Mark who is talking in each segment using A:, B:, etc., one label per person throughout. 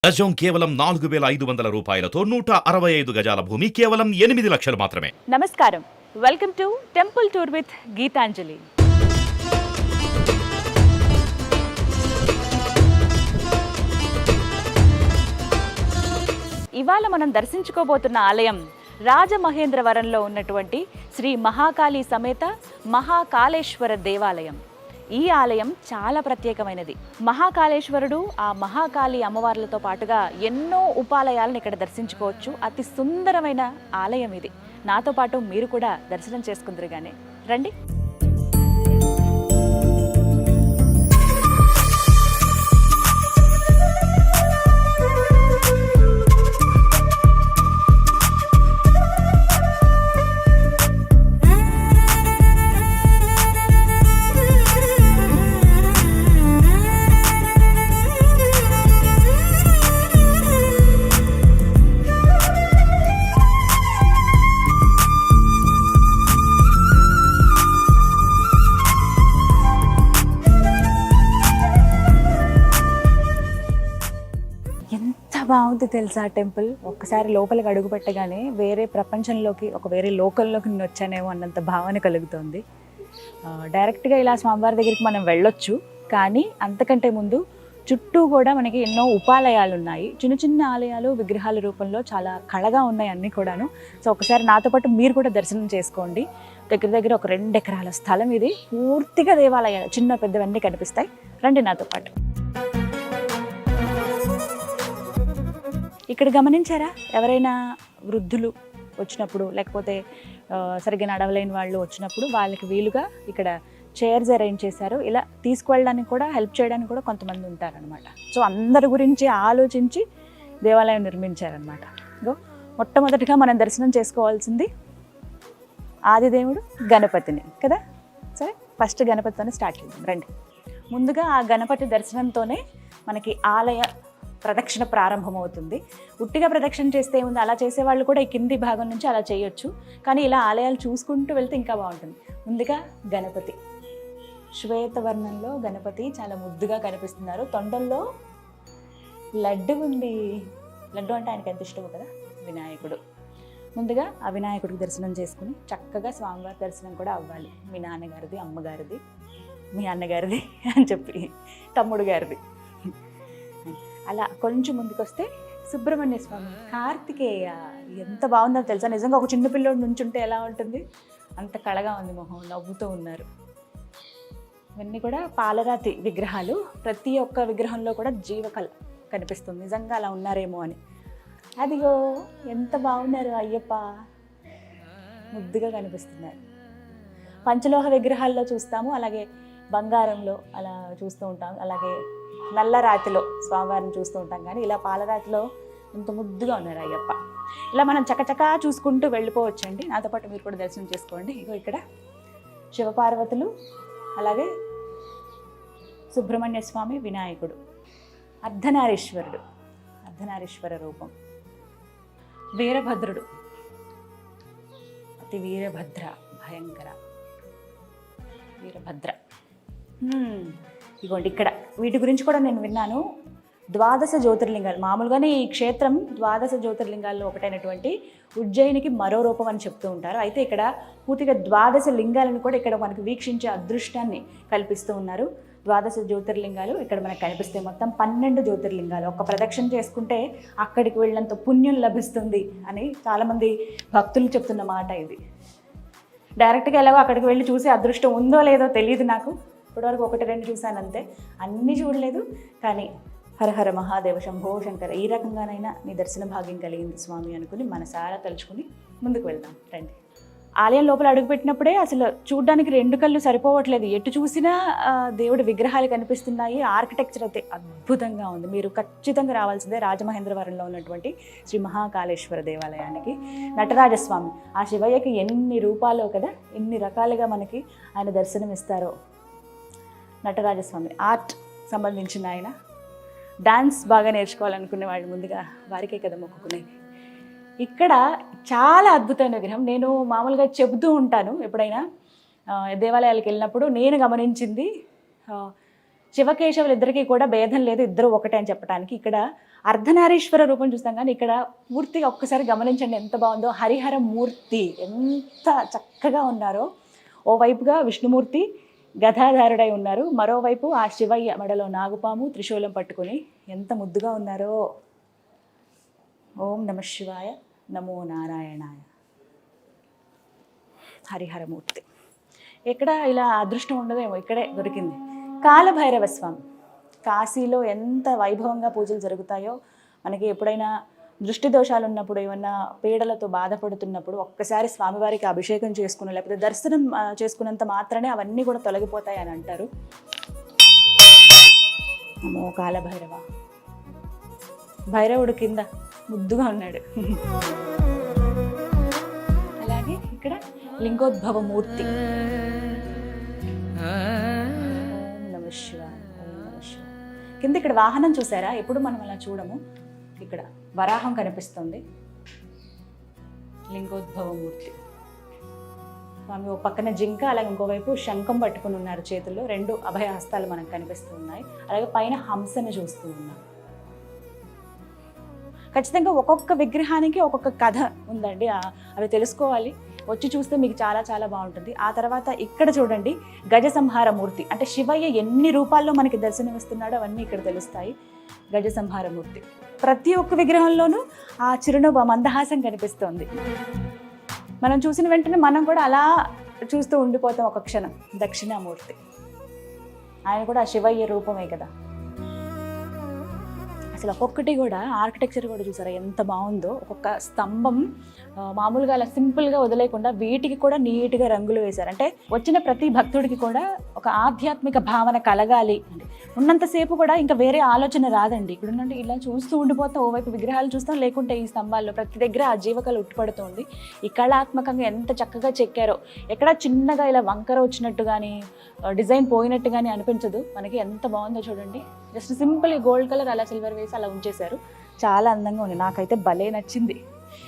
A: గజం కేవలం 4,500 రూపాయలతో 165 గజాల భూమి కేవలం 8 లక్షలు మాత్రమే.
B: నమస్కారం, welcome to temple tour with Geethanjali. ఇవాళ మనం దర్శించుకోబోతున్న ఆలయం రాజమహేంద్రవరంలో ఉన్నటువంటి శ్రీ మహాకాళి సమేత మహాకాళేశ్వర దేవాలయం. ఈ ఆలయం చాలా ప్రత్యేకమైనది. మహాకాళేశ్వరుడు, ఆ మహాకాళి అమ్మవార్లతో పాటుగా ఎన్నో ఉపాలయాలను ఇక్కడ దర్శించుకోవచ్చు. అతి సుందరమైన ఆలయం ఇది. నాతో పాటు మీరు కూడా దర్శనం చేసుకుందరు గానే రండి. బాగుంది తెలుసా టెంపుల్. ఒక్కసారి లోపలికి అడుగు పెట్టగానే వేరే ప్రపంచంలోకి, వేరే లోకల్లోకి నేను వచ్చానేమో అన్నంత భావన కలుగుతుంది. డైరెక్ట్గా ఇలా స్వామివారి దగ్గరికి మనం వెళ్ళొచ్చు, కానీ అంతకంటే ముందు చుట్టూ కూడా మనకి ఎన్నో ఉపాలయాలు ఉన్నాయి. చిన్న చిన్న ఆలయాలు విగ్రహాల రూపంలో చాలా కళగా ఉన్నాయి అన్నీ కూడాను. సో ఒకసారి నాతో పాటు మీరు కూడా దర్శనం చేసుకోండి. దగ్గర దగ్గర ఒక 2 ఎకరాల స్థలం ఇది. పూర్తిగా దేవాలయాలు, చిన్న పెద్దవన్నీ కనిపిస్తాయి. రండి నాతో పాటు. ఇక్కడ గమనించారా, ఎవరైనా వృద్ధులు వచ్చినప్పుడు, లేకపోతే సరిగ్గా నడవలేని వాళ్ళు వచ్చినప్పుడు వాళ్ళకి వీలుగా ఇక్కడ చైర్స్ అరేంజ్ చేశారు. ఇలా తీసుకువెళ్ళడానికి కూడా, హెల్ప్ చేయడానికి కూడా కొంతమంది ఉంటారనమాట. సో అందరి గురించి ఆలోచించి దేవాలయం నిర్మించారనమాట. మొట్టమొదటిగా మనం దర్శనం చేసుకోవాల్సింది ఆదిదేవుడు గణపతిని కదా. సరే, ఫస్ట్ గణపతితోనే స్టార్ట్ చేద్దాం రండి. ముందుగా ఆ గణపతి దర్శనంతోనే మనకి ఆలయ ప్రదక్షిణ ప్రారంభమవుతుంది. ఉట్టిగా ప్రదక్షిణ చేస్తే ఏముంది, అలా చేసేవాళ్ళు కూడా ఈ కింది భాగం నుంచి అలా చేయొచ్చు. కానీ ఇలా ఆలయాలు చూసుకుంటూ వెళ్తే ఇంకా బాగుంటుంది. ముందుగా గణపతి, శ్వేతవర్ణంలో గణపతి చాలా ముద్దుగా కనిపిస్తున్నారు. తొండల్లో లడ్డు ఉంది. లడ్డు అంటే ఆయనకి ఎంత ఇష్టమో కదా. వినాయకుడు. ముందుగా ఆ వినాయకుడికి దర్శనం చేసుకుని చక్కగా స్వామివారి దర్శనం కూడా అవ్వాలి. మీ నాన్నగారిది, అమ్మగారిది, మీ అన్నగారిది అని చెప్పి తమ్ముడు గారిది. అలా కొంచెం ముందుకు వస్తే సుబ్రహ్మణ్య స్వామి, కార్తికేయ. ఎంత బాగుందో తెలుసా. నిజంగా ఒక చిన్న పిల్లోడు నుంచుంటే ఎలా ఉంటుంది, అంత కళగా ఉంది మొహం, నవ్వుతూ ఉన్నారు. ఇవన్నీ కూడా పాలరాతి విగ్రహాలు. ప్రతి ఒక్క విగ్రహంలో కూడా జీవకళ కనిపిస్తుంది. నిజంగా అలా ఉన్నారేమో అని. అదిగో ఎంత బాగున్నారు అయ్యప్ప, ముద్దుగా కనిపిస్తున్నారు. పంచలోహ విగ్రహాల్లో చూస్తాము, అలాగే బంగారంలో అలా చూస్తూ ఉంటాం, అలాగే నల్లరాతిలో స్వామివారిని చూస్తూ ఉంటాం. కానీ ఇలా పాలరాతిలో ఇంత ముద్దుగా ఉన్నారు అయ్యప్ప. ఇలా మనం చకచకా చూసుకుంటూ వెళ్ళిపోవచ్చండి. నాతో పాటు మీరు కూడా దర్శనం చేసుకోండి. ఇగో ఇక్కడ శివపార్వతులు, అలాగే సుబ్రహ్మణ్య స్వామి, వినాయకుడు, అర్ధనారీశ్వరుడు, అర్ధనారీశ్వర రూపం, వీరభద్రుడు, అతి వీరభద్ర, భయంకర వీరభద్ర. ఇగోండి ఇక్కడ వీటి గురించి కూడా నేను విన్నాను. 12 జ్యోతిర్లింగాలు. మామూలుగానే ఈ క్షేత్రం 12 జ్యోతిర్లింగాల్లో ఒకటైనటువంటి ఉజ్జయినికి మరో రూపం అని చెప్తూ ఉంటారు. అయితే ఇక్కడ పూర్తిగా 12 లింగాలను కూడా ఇక్కడ మనకు వీక్షించే అదృష్టాన్ని కల్పిస్తూ ఉన్నారు. 12 జ్యోతిర్లింగాలు ఇక్కడ మనకు కనిపిస్తాయి. మొత్తం 12 జ్యోతిర్లింగాలు. ఒక ప్రదక్షిణ చేసుకుంటే అక్కడికి వెళ్ళినంత పుణ్యం లభిస్తుంది అని చాలామంది భక్తులు చెప్తున్న మాట ఇది. డైరెక్ట్గా ఎలాగో అక్కడికి వెళ్ళి చూసే అదృష్టం ఉందో లేదో తెలియదు నాకు. ఇప్పటివరకు 1-2 చూశాను అంతే, అన్నీ చూడలేదు. కానీ హరహర మహాదేవ శంభో శంకర, ఈ రకంగానైనా నీ దర్శన భాగ్యం కలిగింది స్వామి అనుకుని మనసారా తలుచుకుని ముందుకు వెళ్దాం రండి. ఆలయం లోపల అడుగుపెట్టినప్పుడే అసలు చూడ్డానికి 2 కళ్ళు సరిపోవట్లేదు. ఎటు చూసినా దేవుడి విగ్రహాలు కనిపిస్తున్నాయి. ఆర్కిటెక్చర్ అయితే అద్భుతంగా ఉంది. మీరు ఖచ్చితంగా రావాల్సిందే రాజమహేంద్రవరంలో ఉన్నటువంటి శ్రీ మహాకాళేశ్వర దేవాలయానికి. నటరాజస్వామి, ఆ శివయ్యకి ఎన్ని రూపాలో కదా, ఎన్ని రకాలుగా మనకి ఆయన దర్శనం ఇస్తారో. నటరాజస్వామి ఆర్ట్ సంబంధించిన ఆయన. డాన్స్ బాగా నేర్చుకోవాలనుకునే వాళ్ళు ముందుగా వారికే కదా మొక్కుకునేది. ఇక్కడ చాలా అద్భుతమైన విగ్రహం. నేను మామూలుగా చెబుతూ ఉంటాను ఎప్పుడైనా దేవాలయాలకు వెళ్ళినప్పుడు. నేను గమనించింది శివకేశవులు ఇద్దరికీ కూడా భేదం లేదు, ఇద్దరు ఒకటే అని చెప్పడానికి. ఇక్కడ అర్ధనారీశ్వర రూపం చూస్తాం కానీ ఇక్కడ పూర్తిగా ఒక్కసారి గమనించండి ఎంత బాగుందో. హరిహర మూర్తి ఎంత చక్కగా ఉన్నారో. ఓవైపుగా విష్ణుమూర్తి గదాధారుడై ఉన్నారు, మరోవైపు ఆ శివయ్య మెడలో నాగుపాము త్రిశూలం పట్టుకొని ఎంత ముద్దుగా ఉన్నారో. ఓం నమ శివాయ, నమో నారాయణాయ. హరిహరమూర్తి ఎక్కడ ఇలా అదృష్టం ఉండదేమో, ఇక్కడే దొరికింది. కాలభైరవ స్వామి. కాశీలో ఎంత వైభవంగా పూజలు జరుగుతాయో, మనకి ఎప్పుడైనా దృష్టి దోషాలు ఉన్నప్పుడు, ఏమన్నా పీడలతో బాధపడుతున్నప్పుడు ఒక్కసారి స్వామివారికి అభిషేకం చేసుకున్న లేకపోతే దర్శనం చేసుకున్నంత మాత్రమే అవన్నీ కూడా తొలగిపోతాయి అని అంటారు. నమో కాలభైరవ. భైరవుడు కింద ముద్దుగా ఉన్నాడు. అలాగే ఇక్కడ లింగోద్భవ మూర్తి. ఓం నమః శివాయ, ఓం నమః శివాయ. కింద ఇక్కడ వాహనం చూసారా, ఎప్పుడు మనం అలా చూడము. ఇక్కడ వరాహం కనిపిస్తుంది, లింగోద్భవ మూర్తి. స్వామి ఓ పక్కన జింక, అలాగే ఇంకోవైపు శంఖం పట్టుకుని ఉన్నారు చేతుల్లో. 2 అభయహస్తాలు మనకు కనిపిస్తూ ఉన్నాయి. అలాగే పైన హంసను చూస్తూ ఉన్నాం. ఖచ్చితంగా ఒక్కొక్క విగ్రహానికి ఒక్కొక్క కథ ఉందండి, అవి తెలుసుకోవాలి. వచ్చి చూస్తే మీకు చాలా చాలా బాగుంటుంది. ఆ తర్వాత ఇక్కడ చూడండి, గజ సంహార మూర్తి. అంటే శివయ్య ఎన్ని రూపాల్లో మనకి దర్శనమిస్తున్నాడో అవన్నీ ఇక్కడ తెలుస్తాయి. గజ సంహార మూర్తి. ప్రతి ఒక్క విగ్రహంలోనూ ఆ చిరునవ్వు, మందహాసం కనిపిస్తోంది. మనం చూసిన వెంటనే మనం కూడా అలా చూస్తూ ఉండిపోతాం ఒక క్షణం. దక్షిణామూర్తి, ఆయన కూడా ఆ శివయ్య రూపమే కదా. అసలు ఒక్కొక్కటి కూడా ఆర్కిటెక్చర్ కూడా చూసారా ఎంత బాగుందో. ఒక్కొక్క స్తంభం మామూలుగా అలా సింపుల్గా వదిలేకుండా వీటికి కూడా నీట్గా రంగులు వేశారు. అంటే వచ్చిన ప్రతి భక్తుడికి కూడా ఒక ఆధ్యాత్మిక భావన కలగాలి అంటే ఉన్నంతసేపు కూడా ఇంకా వేరే ఆలోచన రాదండి. ఇక్కడ నుండి ఇలా చూస్తూ ఉండిపోతాం, ఓవైపు విగ్రహాలు చూస్తాం, లేకుంటే ఈ స్తంభాల్లో ప్రతి దగ్గర ఆ జీవకళ ఉట్టిపడుతుంది. ఈ కళాత్మకంగా ఎంత చక్కగా చెక్కారో. ఎక్కడ చిన్నగా ఇలా వంకర వచ్చినట్టు కానీ డిజైన్ పోయినట్టు కానీ అనిపించదు మనకి. ఎంత బాగుందో చూడండి. జస్ట్ సింపుల్ గోల్డ్ కలర్ అలా సిల్వర్ వేసి అలా ఉంచేశారు. చాలా అందంగా ఉంది, నాకైతే భలే నచ్చింది,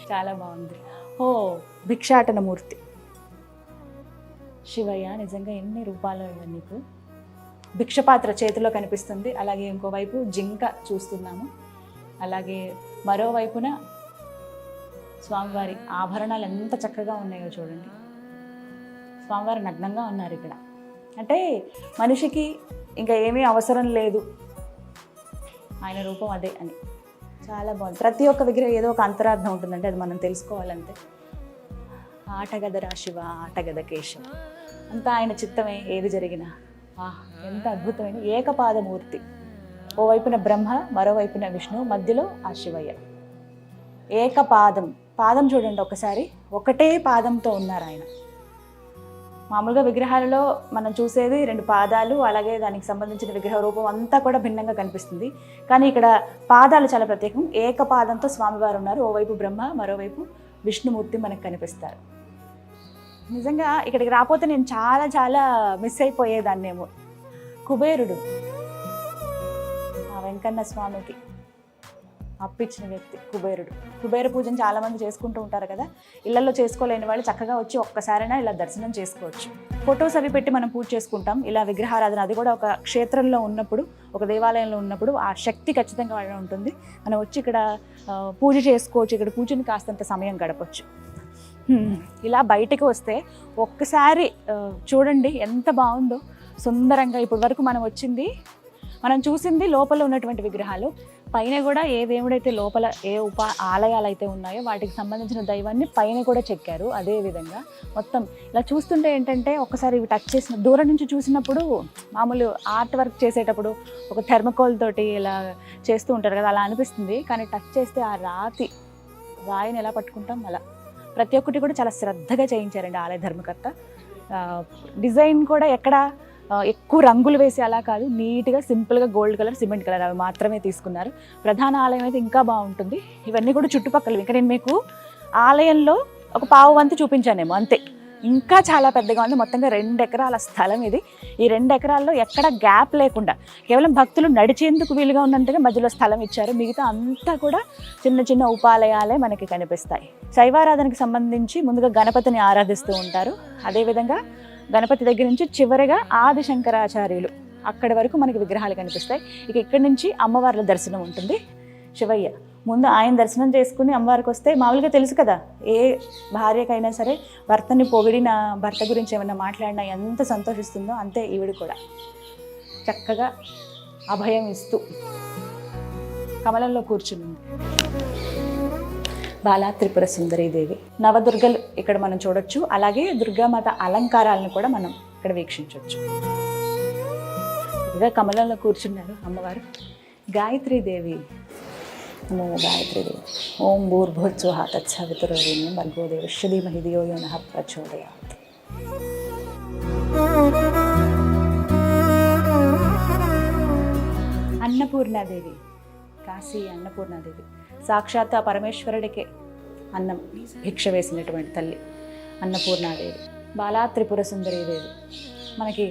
B: చాలా బాగుంది. ఓ భిక్షాటన మూర్తి. శివయ్య నిజంగా ఎన్ని రూపాలు ఇవ్వండి నీకు. భిక్షపాత్ర చేతిలో కనిపిస్తుంది. అలాగే ఇంకోవైపు జింక చూస్తున్నాము. అలాగే మరోవైపున స్వామివారి ఆభరణాలు ఎంత చక్కగా ఉన్నాయో చూడండి. స్వామివారి నగ్నంగా ఉన్నారు ఇక్కడ. అంటే మనిషికి ఇంకా ఏమీ అవసరం లేదు, ఆయన రూపం అదే అని. చాలా బాగుంది. ప్రతి ఒక్క విగ్రహం ఏదో ఒక అంతరార్థం ఉంటుందంటే అది మనం తెలుసుకోవాలంతే. ఆటగదరా శివ, ఆటగద కేశవ, అంతా ఆయన చిత్తమే ఏది జరిగినా. ఎంత అద్భుతమైన ఏకపాదమూర్తి. ఓవైపున బ్రహ్మ, మరోవైపున విష్ణు, మధ్యలో ఆ శివయ్య. ఏకపాదం. పాదం చూడండి ఒకసారి, ఒకటే పాదంతో ఉన్నారు ఆయన. మామూలుగా విగ్రహాలలో మనం చూసేది 2 పాదాలు, అలాగే దానికి సంబంధించిన విగ్రహ రూపం అంతా కూడా భిన్నంగా కనిపిస్తుంది. కానీ ఇక్కడ పాదాలు చాలా ప్రత్యేకం. ఏకపాదంతో స్వామివారు ఉన్నారు. ఓవైపు బ్రహ్మ, మరోవైపు విష్ణుమూర్తి మనకు కనిపిస్తారు. నిజంగా ఇక్కడికి రాకపోతే నేను చాలా చాలా మిస్ అయిపోయేదాన్నేమో. కుబేరుడు, ఆ వెంకన్న స్వామికి అప్పిచ్చిన వ్యక్తి కుబేరుడు. కుబేర పూజను చాలామంది చేసుకుంటూ ఉంటారు కదా. ఇళ్లలో చేసుకోలేని వాళ్ళు చక్కగా వచ్చి ఒక్కసారైనా ఇలా దర్శనం చేసుకోవచ్చు. ఫొటోస్ అవి పెట్టి మనం పూజ చేసుకుంటాం. ఇలా విగ్రహారాధన, అది కూడా ఒక క్షేత్రంలో ఉన్నప్పుడు, ఒక దేవాలయంలో ఉన్నప్పుడు ఆ శక్తి ఖచ్చితంగా వాళ్ళ ఉంటుంది. మనం వచ్చి ఇక్కడ పూజ చేసుకోవచ్చు. ఇక్కడ కూర్చుని కాస్తంత సమయం గడపచ్చు. ఇలా బయటకు వస్తే ఒక్కసారి చూడండి ఎంత బాగుందో సుందరంగా. ఇప్పటి వరకు మనం చూసింది లోపల ఉన్నటువంటి విగ్రహాలు. పైన కూడా ఏ దేవుడైతే లోపల ఏ ఆలయాలు అయితే ఉన్నాయో వాటికి సంబంధించిన దైవాన్ని పైన కూడా చెక్కారు. అదేవిధంగా మొత్తం ఇలా చూస్తుంటే ఏంటంటే ఒకసారి ఇవి టచ్ చేసిన దూరం నుంచి చూసినప్పుడు, మామూలు ఆర్ట్ వర్క్ చేసేటప్పుడు ఒక థెర్మకోల్ తోటి ఇలా చేస్తూ ఉంటారు కదా, అలా అనిపిస్తుంది. కానీ టచ్ చేస్తే ఆ రాయిని ఎలా పట్టుకుంటాం అలా ప్రతి ఒక్కటి కూడా చాలా శ్రద్ధగా చేయించారండి ఆలయ ధర్మకర్త. డిజైన్ కూడా ఎక్కడ ఎక్కువ రంగులు వేసి అలా కాదు, నీట్గా సింపుల్గా గోల్డ్ కలర్, సిమెంట్ కలర్ అవి మాత్రమే తీసుకున్నారు. ప్రధాన ఆలయం అయితే ఇంకా బాగుంటుంది. ఇవన్నీ కూడా చుట్టుపక్కల. ఇంకా నేను మీకు ఆలయంలో ఒక పావు వంతు చూపించానేమో అంతే. ఇంకా చాలా పెద్దగా ఉంది. మొత్తంగా 2 ఎకరాల స్థలం ఇది. ఈ 2 ఎకరాల్లో ఎక్కడ గ్యాప్ లేకుండా కేవలం భక్తులు నడిచేందుకు వీలుగా ఉన్నంతగా మధ్యలో స్థలం ఇచ్చారు. మిగతా అంతా కూడా చిన్న చిన్న ఉపాలయాలే మనకి కనిపిస్తాయి. శైవారాధనకి సంబంధించి ముందుగా గణపతిని ఆరాధిస్తూ ఉంటారు. అదేవిధంగా గణపతి దగ్గర నుంచి చివరిగా ఆది శంకరాచార్యులు అక్కడి వరకు మనకి విగ్రహాలు కనిపిస్తాయి. ఇక ఇక్కడి నుంచి అమ్మవార్ల దర్శనం ఉంటుంది. శివయ్య. ముందు ఆయన దర్శనం చేసుకుని అమ్మవారికి వస్తే మామూలుగా తెలుసు కదా, ఏ భార్యకైనా సరే భర్తని పొగిడిన, భర్త గురించి ఏమైనా మాట్లాడినా ఎంత సంతోషిస్తుందో అంతే ఈవిడ కూడా. చక్కగా అభయం ఇస్తూ కమలంలో కూర్చుని బాలా త్రిపుర సుందరీదేవి. నవదుర్గలు ఇక్కడ మనం చూడొచ్చు. అలాగే దుర్గామాత అలంకారాలను కూడా మనం ఇక్కడ వీక్షించవచ్చు. ఇక కమలంలో కూర్చున్నారు అమ్మవారు. గాయత్రీదేవి, నమో గాయత్రీదేవి. ఓం భూర్భువస్సుః తత్సవితుర్వరేణ్యం భర్గో దేవస్య ధీమహి ధియో యో నః ప్రచోదయాత్. అన్నపూర్ణాదేవి, కాశీ అన్నపూర్ణాదేవి. సాక్షాత్ ఆ పరమేశ్వరుడికే అన్నం భిక్ష వేసినటువంటి తల్లి అన్నపూర్ణాదేవి. బాలా త్రిపుర సుందరీదేవి. మనకి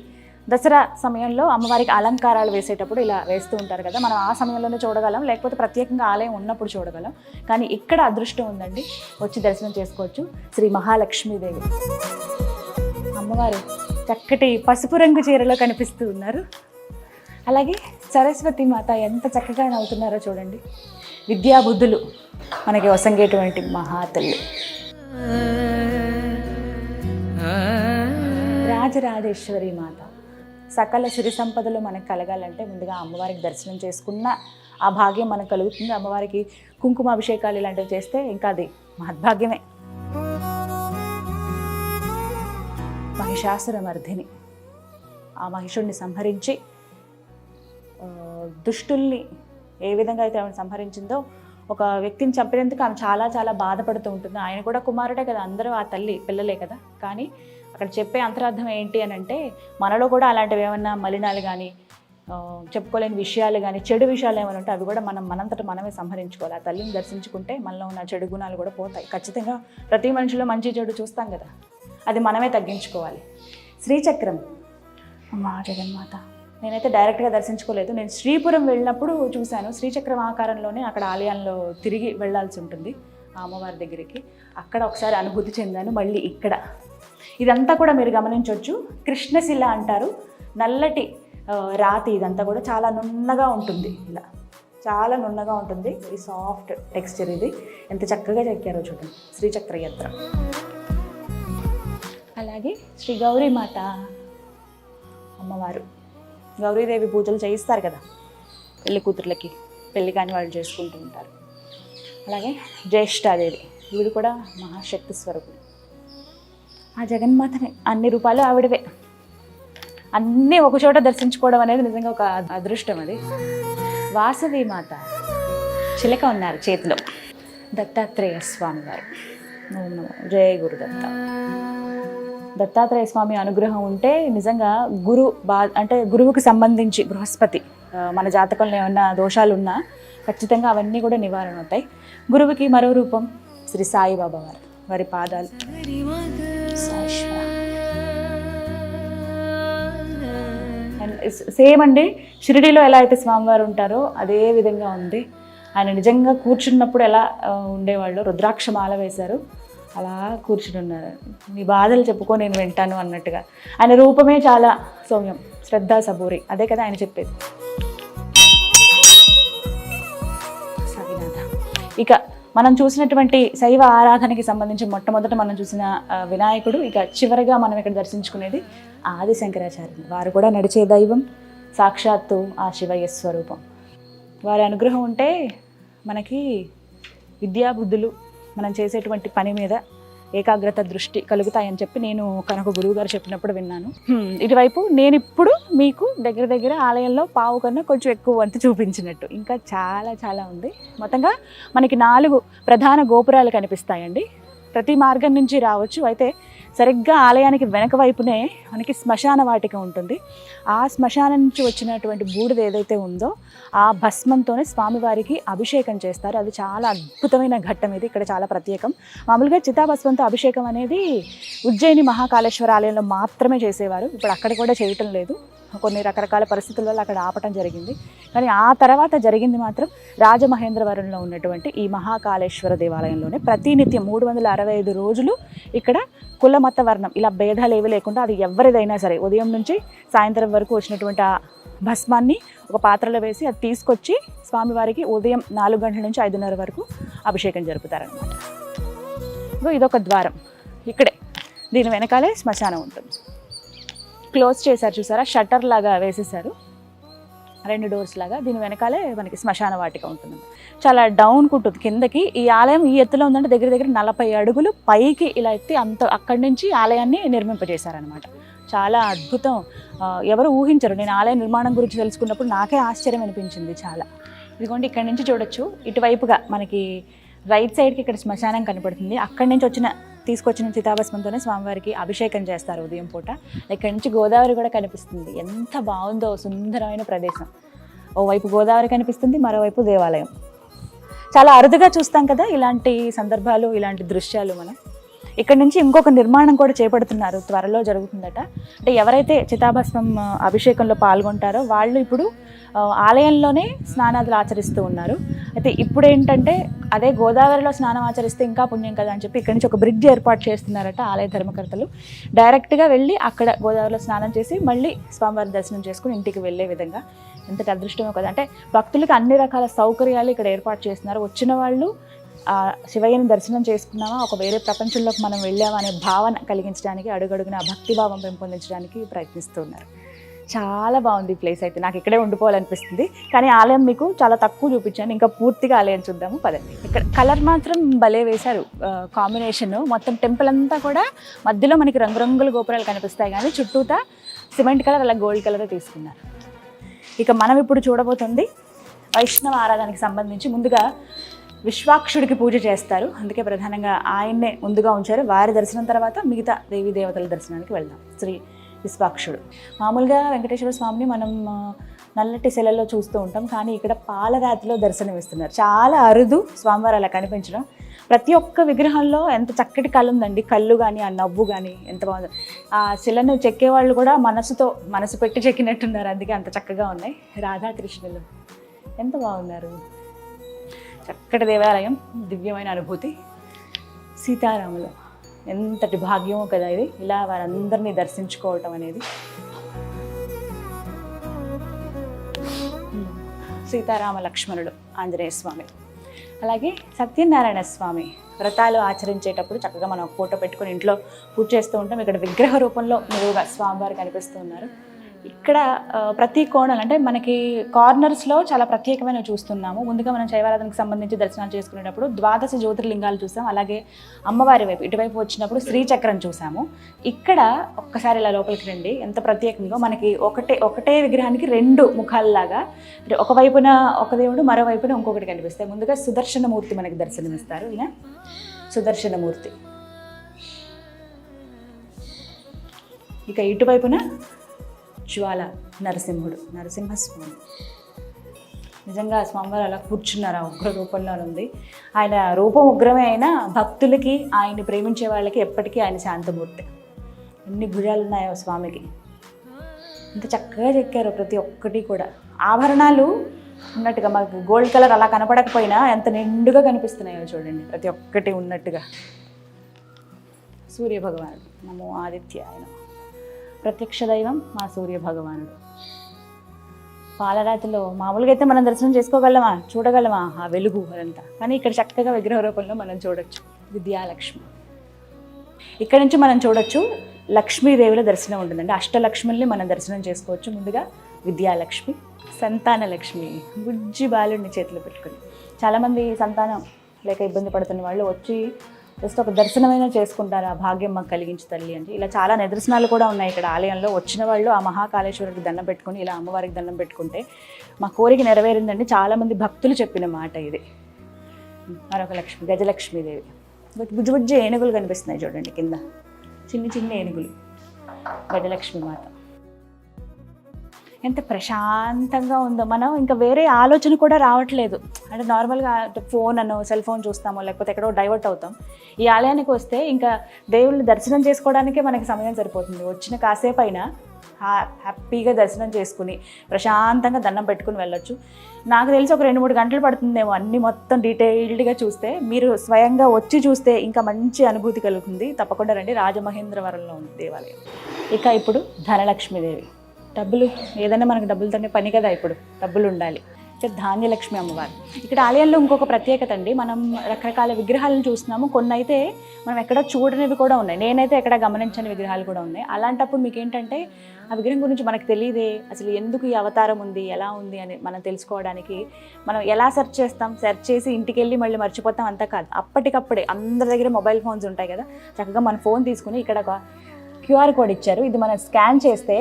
B: దసరా సమయంలో అమ్మవారికి అలంకారాలు వేసేటప్పుడు ఇలా వేస్తూ ఉంటారు కదా, మనం ఆ సమయంలోనే చూడగలం, లేకపోతే ప్రత్యేకంగా ఆలయం ఉన్నప్పుడు చూడగలం. కానీ ఇక్కడ అదృష్టం ఉందండి, వచ్చి దర్శనం చేసుకోవచ్చు. శ్రీ మహాలక్ష్మీదేవి అమ్మవారు చక్కటి పసుపు రంగు చీరలో కనిపిస్తూ ఉన్నారు. అలాగే సరస్వతి మాత ఎంత చక్కగా నవ్వుతున్నారో చూడండి. విద్యాబుద్ధులు మనకి వసంగేటువంటి మహాతల్లి. రాజరాజేశ్వరి మాత. సకల సిరి సంపదలు మనకు కలగాలంటే ముందుగా అమ్మవారికి దర్శనం చేసుకున్న ఆ భాగ్యం మనకు కలుగుతుంది. అమ్మవారికి కుంకుమాభిషేకాలు ఇలాంటివి చేస్తే ఇంకా అది మహద్భాగ్యమే. మహిషాసుర మర్ధిని. ఆ మహిషుడిని సంహరించి దుష్టుల్ని ఏ విధంగా అయితే ఆమెను సంహరించిందో, ఒక వ్యక్తిని చంపినందుకు ఆమె చాలా చాలా బాధపడుతూ ఉంటుంది. ఆయన కూడా కుమారుడే కదా, అందరూ ఆ తల్లి పిల్లలే కదా. కానీ అక్కడ చెప్పే అంతరార్థం ఏంటి అని అంటే, మనలో కూడా అలాంటివి ఏమన్నా మలినాలు కానీ, చెప్పుకోలేని విషయాలు కానీ, చెడు విషయాలు ఏమైనా ఉంటే అవి కూడా మనంతట మనమే సంహరించుకోవాలి. ఆ తల్లిని దర్శించుకుంటే మనలో ఉన్న చెడు గుణాలు కూడా పోతాయి. ఖచ్చితంగా ప్రతి మనిషిలో మంచి చెడు చూస్తాం కదా, అది మనమే తగ్గించుకోవాలి. శ్రీచక్రం అమ్మా జగన్మాత. నేనైతే డైరెక్ట్గా దర్శించుకోలేదు, నేను శ్రీపురం వెళ్ళినప్పుడు చూశాను. శ్రీచక్రం ఆకారంలోనే అక్కడ ఆలయంలో తిరిగి వెళ్ళాల్సి ఉంటుంది ఆ అమ్మవారి దగ్గరికి. అక్కడ ఒకసారి అనుభూతి చెందాను. మళ్ళీ ఇక్కడ ఇదంతా కూడా మీరు గమనించవచ్చు. కృష్ణశిల అంటారు, నల్లటి రాతి. ఇదంతా కూడా చాలా నున్నగా ఉంటుంది, ఇలా చాలా నున్నగా ఉంటుంది. Very soft texture. ఇది ఎంత చక్కగా చెక్కారో చూడండి, శ్రీచక్ర యంత్రం. అలాగే శ్రీ గౌరీమాత అమ్మవారు. గౌరీదేవి పూజలు చేయిస్తారు కదా పెళ్లి కూతుర్లకి, పెళ్లి కాని వాళ్ళు చేసుకుంటూ ఉంటారు. అలాగే జ్యేష్ఠాదేవి, ఈవిడ కూడా మహాశక్తి స్వరూపుడు. ఆ జగన్మాతని అన్ని రూపాలు ఆవిడవే. అన్నీ ఒకచోట దర్శించుకోవడం అనేది నిజంగా ఒక అదృష్టం. అది వాసవి మాత. చిలక ఉన్నారు చేతిలో. దత్తాత్రేయ స్వామి వారు. జయ గురుదత్త. దత్తాత్రేయ స్వామి అనుగ్రహం ఉంటే నిజంగా అంటే గురువుకి సంబంధించి బృహస్పతి మన జాతకంలో ఏమన్నా దోషాలు ఉన్నా ఖచ్చితంగా అవన్నీ కూడా నివారణ అవుతాయి. గురువుకి మరో రూపం శ్రీ సాయిబాబా వారు, వారి పాదాలు. సేమ్ అండి, షిరిడీలో ఎలా అయితే స్వామివారు ఉంటారో అదే విధంగా ఉంది. ఆయన నిజంగా కూర్చున్నప్పుడు ఎలా ఉండేవాళ్ళు, రుద్రాక్ష మాల వేశారు, అలా కూర్చుని ఉన్నారు. మీ బాధలు చెప్పుకో నేను వింటాను అన్నట్టుగా. ఆయన రూపమే చాలా సౌమ్యం, శ్రద్ధ సబూరి, అదే కదా ఆయన చెప్పేది. ఇక మనం చూసినటువంటి శైవ ఆరాధనకి సంబంధించి మొట్టమొదట మనం చూసిన వినాయకుడు. ఇక చివరిగా మనం ఇక్కడ దర్శించుకునేది ఆది శంకరాచార్యులు. వారు కూడా నడిచే దైవం, సాక్షాత్తు ఆ శివయ్య స్వరూపం. వారి అనుగ్రహం ఉంటే మనకి విద్యాబుద్ధులు, మనం చేసేటువంటి పని మీద ఏకాగ్రత, దృష్టి కలుగుతాయని చెప్పి నేను కనుక గురువు గారు చెప్పినప్పుడు విన్నాను. ఇటువైపు నేను ఇప్పుడు మీకు దగ్గర దగ్గర ఆలయంలో పావు కన్నా కొంచెం ఎక్కువ వంతు చూపించినట్టు ఇంకా చాలా చాలా ఉంది. మొత్తంగా మనకి 4 ప్రధాన గోపురాలు కనిపిస్తాయండి. ప్రతి మార్గం నుంచి రావచ్చు. అయితే సరిగ్గా ఆలయానికి వెనక వైపునే మనకి శ్మశాన వాటిక ఉంటుంది. ఆ శ్మశానం నుంచి వచ్చినటువంటి బూడిద ఏదైతే ఉందో ఆ భస్మంతోనే స్వామివారికి అభిషేకం చేస్తారు. అది చాలా అద్భుతమైన ఘట్టం. ఇది ఇక్కడ చాలా ప్రత్యేకం. మామూలుగా చితాభస్మంతో అభిషేకం అనేది ఉజ్జయిని మహాకాళేశ్వర ఆలయంలో మాత్రమే చేసేవారు. ఇప్పుడు అక్కడ కూడా చేయటం లేదు. కొన్ని రకరకాల పరిస్థితుల వల్ల అక్కడ ఆపటం జరిగింది. కానీ ఆ తర్వాత జరిగింది మాత్రం రాజమహేంద్రవరంలో ఉన్నటువంటి ఈ మహాకాళేశ్వర దేవాలయంలోనే. ప్రతినిత్యం 365 రోజులు ఇక్కడ కుల మత వర్ణం ఇలా భేదాలు ఏవి లేకుండా అది ఎవరిదైనా సరే ఉదయం నుంచి సాయంత్రం వరకు వచ్చినటువంటి ఆ భస్మాన్ని ఒక పాత్రలో వేసి అది తీసుకొచ్చి స్వామివారికి ఉదయం 4 గంటల నుంచి 5:30 వరకు అభిషేకం జరుపుతారనమాట. ఇదొక ద్వారం, ఇక్కడే దీని వెనకాలే శ్మశానం ఉంటుంది. క్లోజ్ చేశారు చూసారా, షట్టర్ లాగా వేసేసారు, 2 డోర్స్ లాగా. దీని వెనకాలే మనకి శ్మశాన వాటిక ఉంటుంది. చాలా డౌన్ ఉంటుంది కిందకి. ఈ ఆలయం ఈ ఎత్తులో ఉందంటే దగ్గర దగ్గర 40 అడుగులు పైకి ఇలా ఎత్తి అంత అక్కడి నుంచి ఆలయాన్ని నిర్మింపజేశారనమాట. చాలా అద్భుతం. ఎవరు ఊహించరు. నేను ఆలయ నిర్మాణం గురించి తెలుసుకున్నప్పుడు నాకే ఆశ్చర్యం అనిపించింది చాలా. ఇదిగోండి ఇక్కడ నుంచి చూడొచ్చు, ఇటువైపుగా మనకి రైట్ సైడ్కి ఇక్కడ శ్మశానం కనపడుతుంది. అక్కడి నుంచి తీసుకొచ్చిన చితాభస్మంతోనే స్వామివారికి అభిషేకం చేస్తారు ఉదయం పూట. ఇక్కడ నుంచి గోదావరి కూడా కనిపిస్తుంది. ఎంత బాగుందో, సుందరమైన ప్రదేశం. ఓవైపు గోదావరి కనిపిస్తుంది, మరోవైపు దేవాలయం. చాలా అరుదుగా చూస్తాం కదా ఇలాంటి సందర్భాలు, ఇలాంటి దృశ్యాలు. మనం ఇక్కడ నుంచి ఇంకొక నిర్మాణం కూడా చేపడుతున్నారు, త్వరలో జరుగుతుందట. అంటే ఎవరైతే చితాభస్మం అభిషేకంలో పాల్గొంటారో వాళ్ళు ఇప్పుడు ఆలయంలోనే స్నానాదులు ఆచరిస్తూ ఉన్నారు. అయితే ఇప్పుడు ఏంటంటే అదే గోదావరిలో స్నానం ఆచరిస్తే ఇంకా పుణ్యం కదా అని చెప్పి ఇక్కడ నుంచి ఒక బ్రిడ్జ్ ఏర్పాటు చేస్తున్నారట ఆలయ ధర్మకర్తలు. డైరెక్ట్గా వెళ్ళి అక్కడ గోదావరిలో స్నానం చేసి మళ్ళీ స్వామివారి దర్శనం చేసుకుని ఇంటికి వెళ్ళే విధంగా. ఎంతటి అదృష్టమో కదా. అంటే భక్తులకి అన్ని రకాల సౌకర్యాలు ఇక్కడ ఏర్పాటు చేస్తున్నారు. వచ్చిన వాళ్ళు శివయ్యని దర్శనం చేసుకున్నామా, ఒక వేరే ప్రపంచంలోకి మనం వెళ్ళామా అనే భావన కలిగించడానికి, అడుగడుగున భక్తిభావం పెంపొందించడానికి ప్రయత్నిస్తున్నారు. చాలా బాగుంది ఈ ప్లేస్. అయితే నాకు ఇక్కడే ఉండిపోవాలనిపిస్తుంది. కానీ ఆలయం మీకు చాలా తక్కువ చూపించాను, ఇంకా పూర్తిగా ఆలయం చూద్దాము పదండి. ఇక్కడ కలర్ మాత్రం భలే వేశారు, కాంబినేషన్. మొత్తం టెంపుల్ అంతా కూడా మధ్యలో మనకి రంగురంగుల గోపురాలు కనిపిస్తాయి, కానీ చుట్టూతా సిమెంట్ కలర్ అలా గోల్డ్ కలర్ తీసుకున్నారు. ఇక మనం ఇప్పుడు చూడబోతుంది వైష్ణవ ఆరాధనకి సంబంధించి. ముందుగా విశ్వాక్షుడికి పూజ చేస్తారు, అందుకే ప్రధానంగా ఆయన్నే ముందుగా ఉంచారు. వారి దర్శనం తర్వాత మిగతా దేవీ దేవతల దర్శనానికి వెళ్దాం. శ్రీ విశ్వాక్షుడు. మామూలుగా వెంకటేశ్వర స్వామిని మనం నల్లటి శిలలో చూస్తూ ఉంటాం, కానీ ఇక్కడ పాలరాతిలో దర్శనం ఇస్తున్నారు. చాలా అరుదు స్వామివారు అలా కనిపించడం. ప్రతి ఒక్క విగ్రహంలో ఎంత చక్కటి కళ ఉందండి. కళ్ళు కానీ ఆ నవ్వు కానీ ఎంత బాగుంది. ఆ శిలను చెక్కేవాళ్ళు కూడా మనసు పెట్టి చెక్కినట్టున్నారు, అందుకే అంత చక్కగా ఉన్నాయి. రాధాకృష్ణులు ఎంత బాగున్నారు. చక్కటి దేవాలయం, దివ్యమైన అనుభూతి. సీతారాములు ఎంతటి భాగ్యమో కదా ఇది, ఇలా వారందరినీ దర్శించుకోవటం అనేది. సీతారామ లక్ష్మణుడు ఆంజనేయ స్వామి. అలాగే సత్యనారాయణ స్వామి వ్రతాలు ఆచరించేటప్పుడు చక్కగా మనం ఫోటో పెట్టుకొని ఇంట్లో పూజ చేస్తూ ఉంటాం. ఇక్కడ విగ్రహ రూపంలో నిలువుగా స్వామివారు కనిపిస్తూ ఉన్నారు. ఇక్కడ ప్రతి కోణాలు అంటే మనకి కార్నర్స్లో చాలా ప్రత్యేకమైనవి చూస్తున్నాము. ముందుగా మనం శైవారాధనకు సంబంధించి దర్శనాలు చేసుకునేటప్పుడు 12 జ్యోతిర్లింగాలు చూసాం. అలాగే అమ్మవారి వైపు ఇటువైపు వచ్చినప్పుడు శ్రీచక్రం చూసాము. ఇక్కడ ఒక్కసారి ఇలా లోపలికి రండి, ఎంత ప్రత్యేకంగా మనకి ఒకటే విగ్రహానికి 2 ముఖాలలాగా, ఒకవైపున ఒక దేవుడు, మరోవైపున ఇంకొకటి కనిపిస్తాయి. ముందుగా సుదర్శనమూర్తి మనకి దర్శనమిస్తారు. ఈయన సుదర్శనమూర్తి. ఇక ఇటువైపున జ్వాల నరసింహుడు, నరసింహస్వామి. నిజంగా స్వామివారు అలా కూర్చున్నారు, ఆ ఉగ్ర రూపంలో ఉంది. ఆయన రూపం ఉగ్రమే అయినా భక్తులకి, ఆయన్ని ప్రేమించే వాళ్ళకి ఎప్పటికీ ఆయన శాంతమూర్తి. ఎన్ని భుజాలు ఉన్నాయో స్వామికి, ఇంత చక్కగా చెక్కారు ప్రతి ఒక్కటి కూడా. ఆభరణాలు ఉన్నట్టుగా మనకు గోల్డ్ కలర్ అలా కనపడకపోయినా ఎంత నిండుగా కనిపిస్తున్నాయో చూడండి, ప్రతి ఒక్కటి ఉన్నట్టుగా. సూర్యభగవానుడు, నమో ఆదిత్య. ఆయన ప్రత్యక్ష దైవం మా సూర్య భగవానుడు. పాలరాతిలో మామూలుగా అయితే మనం దర్శనం చేసుకోగలమా, చూడగలమా ఆ వెలుగు అదంతా, కానీ ఇక్కడ చక్కగా విగ్రహ రూపంలో మనం చూడొచ్చు. విద్యాలక్ష్మి. ఇక్కడ నుంచి మనం చూడొచ్చు లక్ష్మీదేవుల దర్శనం ఉంటుందండి. అష్టలక్ష్మిల్ని మనం దర్శనం చేసుకోవచ్చు. ముందుగా విద్యాలక్ష్మి, సంతాన లక్ష్మి, బుజ్జి బాలుడిని చేతిలో పెట్టుకుని. చాలామంది సంతానం లేక ఇబ్బంది పడుతున్న వాళ్ళు వచ్చి జస్ట్ ఒక దర్శనమైనా చేసుకుంటారు, ఆ భాగ్యం మాకు కలిగించు తల్లి అంటే. ఇలా చాలా నిదర్శనాలు కూడా ఉన్నాయి ఇక్కడ ఆలయంలో. వచ్చిన వాళ్ళు ఆ మహాకాళేశ్వరుడికి దండం పెట్టుకుని, ఇలా అమ్మవారికి దండం పెట్టుకుంటే మా కోరిక నెరవేరిందండి. చాలామంది భక్తులు చెప్పిన మాట ఇది. మరొక లక్ష్మి, గజలక్ష్మీదేవి. బుజ్జి బుజ్జి ఏనుగులు కనిపిస్తున్నాయి చూడండి కింద, చిన్ని ఏనుగులు. గజలక్ష్మి మాత ఎంత ప్రశాంతంగా ఉందో. మనం ఇంకా వేరే ఆలోచన కూడా రావట్లేదు. అంటే నార్మల్గా ఫోన్ సెల్ ఫోన్ చూస్తామో లేకపోతే ఎక్కడో డైవర్ట్ అవుతాం. ఈ ఆలయానికి వస్తే ఇంకా దేవుళ్ళని దర్శనం చేసుకోవడానికే మనకి సమయం సరిపోతుంది. వచ్చిన కాసేపు అయినా హ్యాపీగా దర్శనం చేసుకుని ప్రశాంతంగా దండం పెట్టుకుని వెళ్ళొచ్చు. నాకు తెలిసి ఒక 2-3 గంటలు పడుతుందేమో అన్నీ మొత్తం డీటెయిల్డ్గా చూస్తే. మీరు స్వయంగా వచ్చి చూస్తే ఇంకా మంచి అనుభూతి కలుగుతుంది. తప్పకుండా రండి. రాజమహేంద్రవరంలో ఉంది దేవాలయం. ఇక ఇప్పుడు ధనలక్ష్మీదేవి. డబ్బులు ఏదైనా మనకు డబ్బులతోనే పని కదా, ఇప్పుడు డబ్బులు ఉండాలి. ఇక్కడ ధాన్యలక్ష్మి అమ్మవారు. ఇక్కడ ఆలయంలో ఇంకొక ప్రత్యేకత అండి, మనం రకరకాల విగ్రహాలను చూస్తున్నాము. కొన్ని అయితే మనం ఎక్కడ చూడనివి కూడా ఉన్నాయి, నేనైతే ఎక్కడ గమనించని విగ్రహాలు కూడా ఉన్నాయి. అలాంటప్పుడు మీకు ఏంటంటే ఆ విగ్రహం గురించి మనకు తెలియదే, అసలు ఎందుకు ఈ అవతారం ఉంది, ఎలా ఉంది అని మనం తెలుసుకోవడానికి మనం ఎలా సెర్చ్ చేస్తాం, సెర్చ్ చేసి ఇంటికి వెళ్ళి మళ్ళీ మర్చిపోతాం అంతా కాదు. అప్పటికప్పుడే అందరి దగ్గర మొబైల్ ఫోన్స్ ఉంటాయి కదా, చక్కగా మన ఫోన్ తీసుకుని ఇక్కడ ఒక QR కోడ్ ఇచ్చారు. ఇది మనం స్కాన్ చేస్తే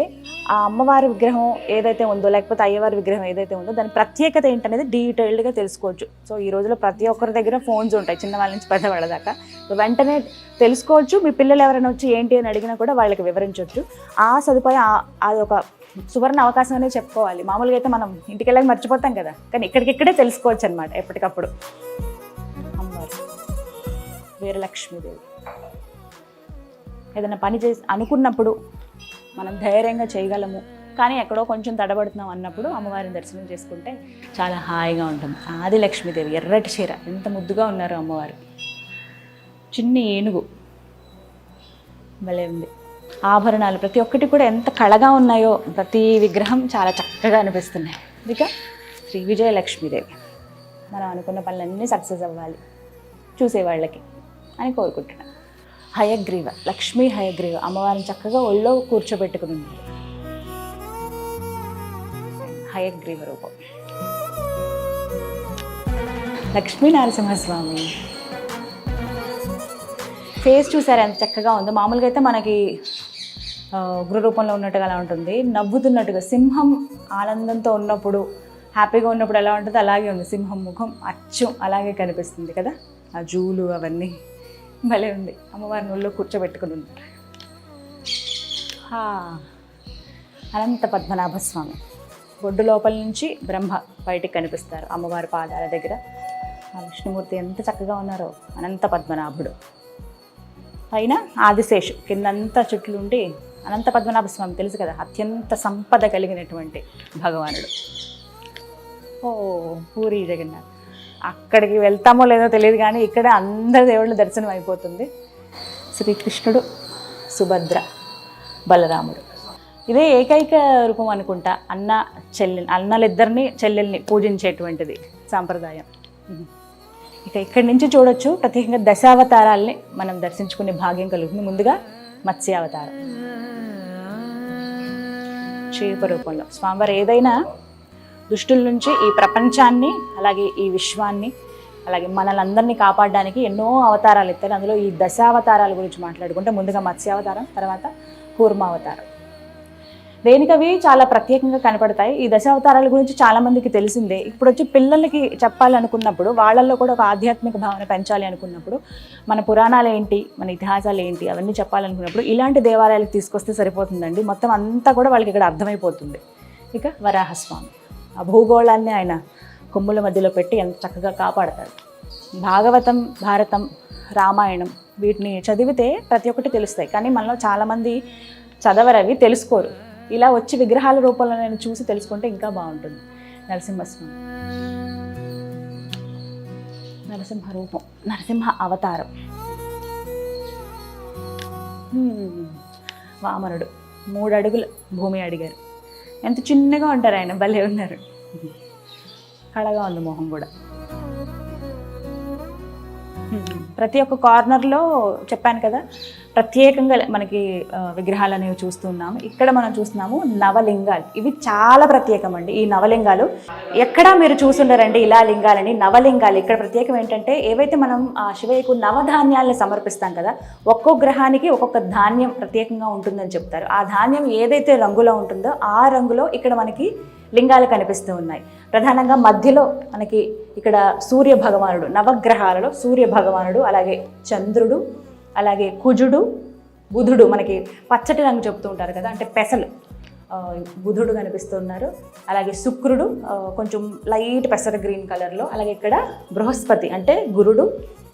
B: ఆ అమ్మవారి విగ్రహం ఏదైతే ఉందో లేకపోతే అయ్యవారి విగ్రహం ఏదైతే ఉందో దాని ప్రత్యేకత ఏంటనేది డీటెయిల్డ్గా తెలుసుకోవచ్చు. సో ఈ రోజులో ప్రతి ఒక్కరి దగ్గర ఫోన్స్ ఉంటాయి, చిన్నవాళ్ళ నుంచి పెద్దవాళ్ళ దాకా. సో వెంటనే తెలుసుకోవచ్చు. మీ పిల్లలు ఎవరైనా వచ్చి ఏంటి అని అడిగినా కూడా వాళ్ళకి వివరించవచ్చు. ఆ సదుపాయం అది ఒక సువర్ణ అవకాశం అనేది చెప్పుకోవాలి. మామూలుగా అయితే మనం ఇంటికి వెళ్ళాక మర్చిపోతాం కదా, కానీ ఇక్కడికిక్కడే తెలుసుకోవచ్చు అనమాట ఎప్పటికప్పుడు. అమ్మవారు వీరలక్ష్మీదేవి. ఏదైనా పని చేసి అనుకున్నప్పుడు మనం ధైర్యంగా చేయగలము, కానీ ఎక్కడో కొంచెం తడబడుతున్నాం అన్నప్పుడు అమ్మవారిని దర్శనం చేసుకుంటే చాలా హాయిగా ఉంటుంది. ఆదిలక్ష్మీదేవి ఎర్రటి చీర, ఎంత ముద్దుగా ఉన్నారు అమ్మవారు. చిన్ని ఏనుగు భలే ఉంది. ఆభరణాలు ప్రతి ఒక్కటి కూడా ఎంత కళగా ఉన్నాయో, ప్రతి విగ్రహం చాలా చక్కగా అనిపిస్తున్నాయి. ఇక శ్రీ విజయలక్ష్మీదేవి. మనం అనుకున్న పనులన్నీ సక్సెస్ అవ్వాలి చూసేవాళ్ళకి అని కోరుకుంటున్నాను. హయగ్రీవ, లక్ష్మీ హయగ్రీవ అమ్మవారిని చక్కగా ఒళ్ళో కూర్చోబెట్టుకుని ఉన్నారు. హయగ్రీవ రూపం. లక్ష్మీ నరసింహస్వామి ఫేస్ చూసారా ఎంత చక్కగా ఉందో. మామూలుగా అయితే మనకి ఉగ్ర రూపంలో ఉన్నట్టుగా అలా ఉంటుంది, నవ్వుతున్నట్టుగా. సింహం ఆనందంతో ఉన్నప్పుడు, హ్యాపీగా ఉన్నప్పుడు ఎలా ఉంటుందో అలాగే ఉంది. సింహం ముఖం అచ్చం అలాగే కనిపిస్తుంది కదా, ఆ జూలు అవన్నీ భలే ఉంది. అమ్మవారిని ఒళ్ళో కూర్చోబెట్టుకుని ఉన్నారు. అనంత పద్మనాభస్వామి. బొడ్డు లోపల నుంచి బ్రహ్మ బయటికి కనిపిస్తారు అమ్మవారి పాదాల దగ్గర. ఆ విష్ణుమూర్తి ఎంత చక్కగా ఉన్నారో. అనంత పద్మనాభుడు. పైన ఆదిశేషు, కిందంతా చుట్లు ఉండి అనంత పద్మనాభస్వామి తెలుసు కదా, అత్యంత సంపద కలిగినటువంటి భగవానుడు. పూరి జగన్నాథ్. అక్కడికి వెళ్తామో లేదో తెలియదు కానీ ఇక్కడ అందరి దేవుళ్ళ దర్శనం అయిపోతుంది. శ్రీకృష్ణుడు, సుభద్ర, బలరాముడు. ఇదే ఏకైక రూపం అనుకుంటా. అన్నలిద్దరిని చెల్లెల్ని పూజించేటువంటిది సాంప్రదాయం. ఇక ఇక్కడి నుంచి చూడొచ్చు ప్రత్యేకంగా దశావతారాల్ని మనం దర్శించుకునే భాగ్యం కలుగుతుంది. ముందుగా మత్స్యావతారం, చేప రూపంలో స్వామివారు ఏదైనా దుష్టుల నుంచి ఈ ప్రపంచాన్ని అలాగే ఈ విశ్వాన్ని అలాగే మనలందరినీ కాపాడడానికి ఎన్నో అవతారాలు ఎత్తారు. అందులో ఈ దశావతారాల గురించి మాట్లాడుకుంటే ముందుగా మత్స్యావతారం, తర్వాత కూర్మావతారం. దేనికవి చాలా ప్రత్యేకంగా కనపడతాయి. ఈ దశావతారాల గురించి చాలామందికి తెలిసిందే. ఇప్పుడు వచ్చి పిల్లలకి చెప్పాలనుకున్నప్పుడు, వాళ్ళల్లో కూడా ఒక ఆధ్యాత్మిక భావన పెంచాలి అనుకున్నప్పుడు, మన పురాణాలు ఏంటి, మన ఇతిహాసాలు ఏంటి అవన్నీ చెప్పాలనుకున్నప్పుడు ఇలాంటి దేవాలయాలకు తీసుకొస్తే సరిపోతుందండి. మొత్తం అంతా కూడా వాళ్ళకి ఇక్కడ అర్థమైపోతుంది. ఇక వరాహస్వామి, ఆ భూగోళాన్ని ఆయన కొమ్ముల మధ్యలో పెట్టి ఎంత చక్కగా కాపాడతాడు. భాగవతం, భారతం, రామాయణం వీటిని చదివితే ప్రతి ఒక్కటి తెలుస్తాయి. కానీ మనలో చాలామంది చదవరు, అవి తెలుసుకోరు. ఇలా వచ్చి విగ్రహాల రూపంలో నేను చూసి తెలుసుకుంటే ఇంకా బాగుంటుంది. నరసింహస్వామి, నరసింహ రూపం, నరసింహ అవతారం. వామనుడు 3 అడుగులు భూమి అడిగారు. ఎంత చిన్నగా ఉంటారు ఆయన, భలే ఉన్నారు. కళగా ఉంది మొహం కూడా. ప్రతి ఒక్క కార్నర్లో చెప్పాను కదా ప్రత్యేకంగా మనకి విగ్రహాలు అనేవి చూస్తున్నాము. ఇక్కడ మనం చూస్తున్నాము నవలింగాలు. ఇవి చాలా ప్రత్యేకం అండి. ఈ నవలింగాలు ఎక్కడా మీరు చూసుండరండి ఇలా లింగాలని. నవలింగాలు ఇక్కడ ప్రత్యేకం ఏంటంటే, ఏవైతే మనం శివయ్యకు నవధాన్యాలను సమర్పిస్తాం కదా, ఒక్కో గ్రహానికి ఒక్కొక్క ధాన్యం ప్రత్యేకంగా ఉంటుందని చెప్తారు. ఆ ధాన్యం ఏదైతే రంగులో ఉంటుందో ఆ రంగులో ఇక్కడ మనకి లింగాలు కనిపిస్తూ ఉన్నాయి. ప్రధానంగా మధ్యలో మనకి ఇక్కడ సూర్య భగవానుడు, నవగ్రహాలలో సూర్య భగవానుడు, అలాగే చంద్రుడు, అలాగే కుజుడు, బుధుడు, మనకి పచ్చటి రంగు చెప్తూ ఉంటారు కదా, అంటే పెసలు, బుధుడు కనిపిస్తున్నారు. అలాగే శుక్రుడు కొంచెం లైట్ పెసర గ్రీన్ కలర్లో, అలాగే ఇక్కడ బృహస్పతి అంటే గురుడు,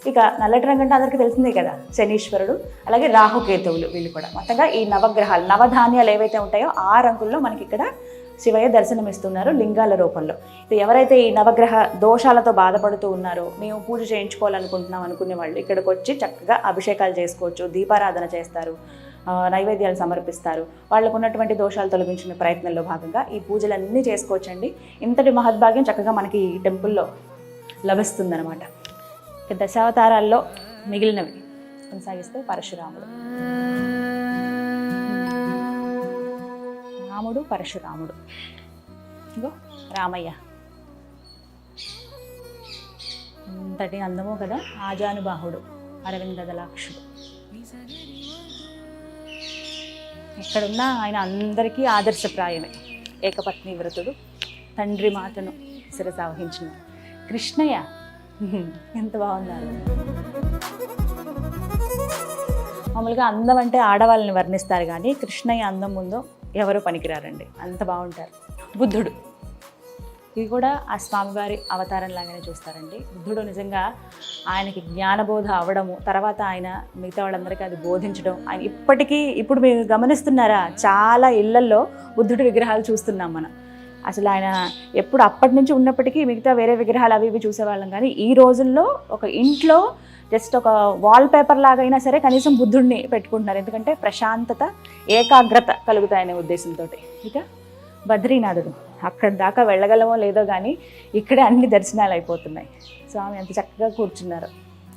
B: ఇక నల్లటి రంగు అంటే అందరికీ తెలిసిందే కదా, శనీశ్వరుడు అలాగే రాహుకేతువులు, వీళ్ళు కూడా మొత్తంగా ఈ నవగ్రహాలు నవధాన్యాలు ఏవైతే ఉంటాయో ఆ రంగుల్లో మనకి ఇక్కడ శివయ్య దర్శనమిస్తున్నారు లింగాల రూపంలో. ఇది ఎవరైతే ఈ నవగ్రహ దోషాలతో బాధపడుతూ ఉన్నారో, మేము పూజ చేయించుకోవాలనుకుంటున్నాం అనుకునే వాళ్ళు ఇక్కడికి వచ్చి చక్కగా అభిషేకాలు చేసుకోవచ్చు, దీపారాధన చేస్తారు, నైవేద్యాలు సమర్పిస్తారు. వాళ్ళకు ఉన్నటువంటి దోషాలు తొలగించిన ప్రయత్నంలో భాగంగా ఈ పూజలన్నీ చేసుకోవచ్చండి. ఇంతటి మహద్భాగ్యం చక్కగా మనకి ఈ టెంపుల్లో లభిస్తుందన్నమాట. దశావతారాల్లో మిగిలినవి కొనసాగిస్తే పరశురాముడు, రాముడు పరశురాముడు, ఇంకో రామయ్య. అంతటి అందమో కదా, ఆజానుబాహుడు, అరవింద దళాక్షుడు. ఎక్కడున్నా ఆయన అందరికీ ఆదర్శప్రాయమే. ఏకపత్ని వ్రతుడు, తండ్రి మాటను శిరసావహించిన కృష్ణయ్య. ఎంత బాగున్నారు. మామూలుగా అందం అంటే ఆడవాళ్ళని వర్ణిస్తారు, కానీ కృష్ణయ్య అందం ముందు ఎవరు పనికిరారండి, అంత బాగుంటారు. బుద్ధుడు, ఇది కూడా ఆ స్వామివారి అవతారం లాగానే చూస్తారండి. బుద్ధుడు నిజంగా ఆయనకి జ్ఞానబోధ అవ్వడము, తర్వాత ఆయన మిగతా వాళ్ళందరికీ అది బోధించడం. ఆయన ఇప్పటికీ ఇప్పుడు మీరు గమనిస్తున్నారా, చాలా ఇళ్లల్లో బుద్ధుడి విగ్రహాలు చూస్తున్నాం మనం. అసలు ఆయన ఎప్పుడు అప్పటి నుంచి ఉన్నప్పటికీ మిగతా వేరే విగ్రహాలు అవి ఇవి చూసేవాళ్ళం, కానీ ఈ రోజుల్లో ఒక ఇంట్లో జస్ట్ ఒక వాల్ పేపర్ లాగైనా సరే కనీసం బుద్ధుడిని పెట్టుకుంటున్నారు. ఎందుకంటే ప్రశాంతత, ఏకాగ్రత కలుగుతాయనే ఉద్దేశంతో. ఇక బద్రీనాథుడు, అక్కడి దాకా వెళ్ళగలమో లేదో కానీ ఇక్కడే అన్ని దర్శనాలు అయిపోతున్నాయి. స్వామి అంత చక్కగా కూర్చున్నారు,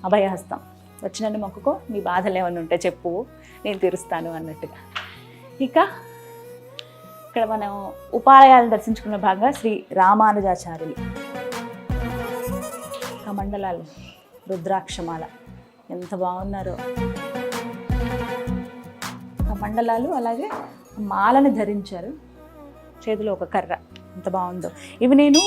B: అభయహస్తం. వచ్చినట్టు మొక్కుకో, నీ బాధలు ఏమైనా ఉంటే చెప్పు, నేను తీరుస్తాను అన్నట్టుగా. ఇక ఇక్కడ మనం ఉపాలయాలు దర్శించుకున్న భాగంగా శ్రీ రామానుజాచార్యులు, కమండలాలు, రుద్రాక్షమాల, ఎంత బాగున్నారో. కమండలాలు అలాగే మాలని ధరించారు, చేతిలో ఒక కర్ర, ఎంత బాగుందో. ఇవి నేను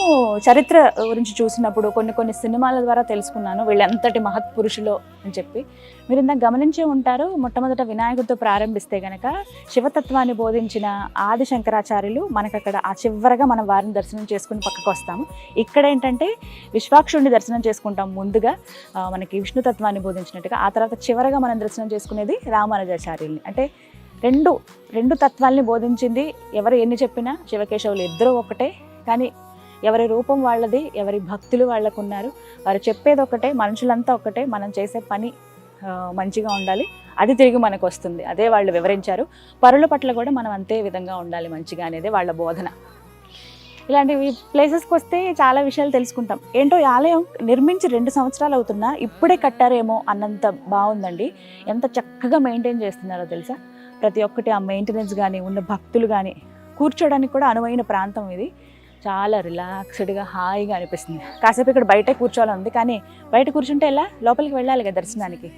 B: చరిత్ర గురించి చూసినప్పుడు కొన్ని సినిమాల ద్వారా తెలుసుకున్నాను వీళ్ళు ఎంతటి మహత్పురుషులో అని చెప్పి. మీరు ఇందాక గమనించే ఉంటారు, మొట్టమొదట వినాయకుడితో ప్రారంభిస్తే గనక శివతత్వాన్ని బోధించిన ఆది శంకరాచార్యులు మనకు అక్కడ ఆ చివరగా మనం వారిని దర్శనం చేసుకుని పక్కకు వస్తాము. ఇక్కడ ఏంటంటే విశ్వాక్షుడిని దర్శనం చేసుకుంటాం ముందుగా, మనకి విష్ణుతత్వాన్ని బోధించినట్టుగా. ఆ తర్వాత చివరగా మనం దర్శనం చేసుకునేది రామానుజాచార్యుల్ని. అంటే రెండు తత్వాల్ని బోధించింది. ఎవరు ఎన్ని చెప్పినా శివకేశవులు ఇద్దరూ ఒకటే, కానీ ఎవరి రూపం వాళ్ళది, ఎవరి భక్తులు వాళ్ళకు ఉన్నారు. వారు చెప్పేది ఒకటే, మనుషులంతా ఒకటే, మనం చేసే పని మంచిగా ఉండాలి, అది తిరిగి మనకు వస్తుంది. అదే వాళ్ళు వివరించారు. పరుల పట్ల కూడా మనం అంతే విధంగా ఉండాలి మంచిగా అనేది వాళ్ళ బోధన. ఇలాంటి ప్లేసెస్కి వస్తే చాలా విషయాలు తెలుసుకుంటాం. ఏంటో ఈ ఆలయం నిర్మించి 2 సంవత్సరాలు అవుతున్నా ఇప్పుడే కట్టారేమో అన్నంత బాగుందండి. ఎంత చక్కగా మెయింటైన్ చేస్తున్నారో తెలుసా. ప్రతి ఒక్కటి ఆ మెయింటెనెన్స్ కానీ, ఉన్న భక్తులు కానీ, కూర్చోడానికి కూడా అనువైన ప్రాంతం ఇది. చాలా రిలాక్స్డ్గా హాయిగా అనిపిస్తుంది. కాసేపు ఇక్కడ బయటే కూర్చోవాలని ఉంది, కానీ బయట కూర్చుంటే ఎలా, లోపలికి వెళ్ళాలి కదా దర్శనానికి.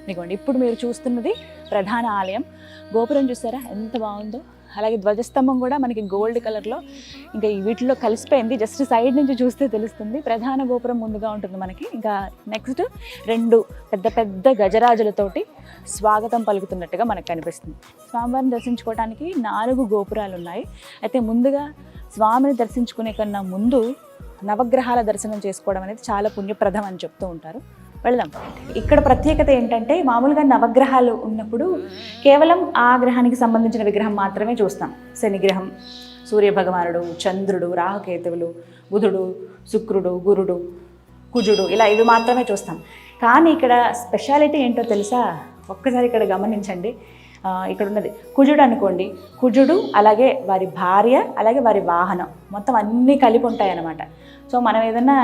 B: ఇదిగోండి ఇప్పుడు మీరు చూస్తున్నది ప్రధాన ఆలయం. గోపురం చూసారా ఎంత బాగుందో. అలాగే ధ్వజస్తంభం కూడా మనకి గోల్డ్ కలర్లో ఇంకా వీటిలో కలిసిపోయింది. జస్ట్ సైడ్ నుంచి చూస్తే తెలుస్తుంది. ప్రధాన గోపురం ముందుగా ఉంటుంది మనకి. ఇంకా నెక్స్ట్ 2 పెద్ద గజరాజులతోటి స్వాగతం పలుకుతున్నట్టుగా మనకు కనిపిస్తుంది. స్వామివారిని దర్శించుకోవడానికి 4 గోపురాలు ఉన్నాయి. అయితే ముందుగా స్వామిని దర్శించుకునే కన్నా ముందు నవగ్రహాల దర్శనం చేసుకోవడం అనేది చాలా పుణ్యప్రదం అని చెప్తూ ఉంటారు. వెళదాం. ఇక్కడ ప్రత్యేకత ఏంటంటే, మామూలుగా నవగ్రహాలు ఉన్నప్పుడు కేవలం ఆ గ్రహానికి సంబంధించిన విగ్రహం మాత్రమే చూస్తాం. శనిగ్రహం, సూర్యభగవానుడు, చంద్రుడు, రాహుకేతువులు, బుధుడు, శుక్రుడు, గురుడు, కుజుడు, ఇలా ఇవి మాత్రమే చూస్తాం. కానీ ఇక్కడ స్పెషాలిటీ ఏంటో తెలుసా? ఒక్కసారి ఇక్కడ గమనించండి. ఇక్కడ ఉన్నది కుజుడు అనుకోండి. కుజుడు అలాగే వారి భార్య అలాగే వారి వాహనం మొత్తం అన్నీ కలిపి ఉంటాయి అన్నమాట. సో మనం ఏదైనా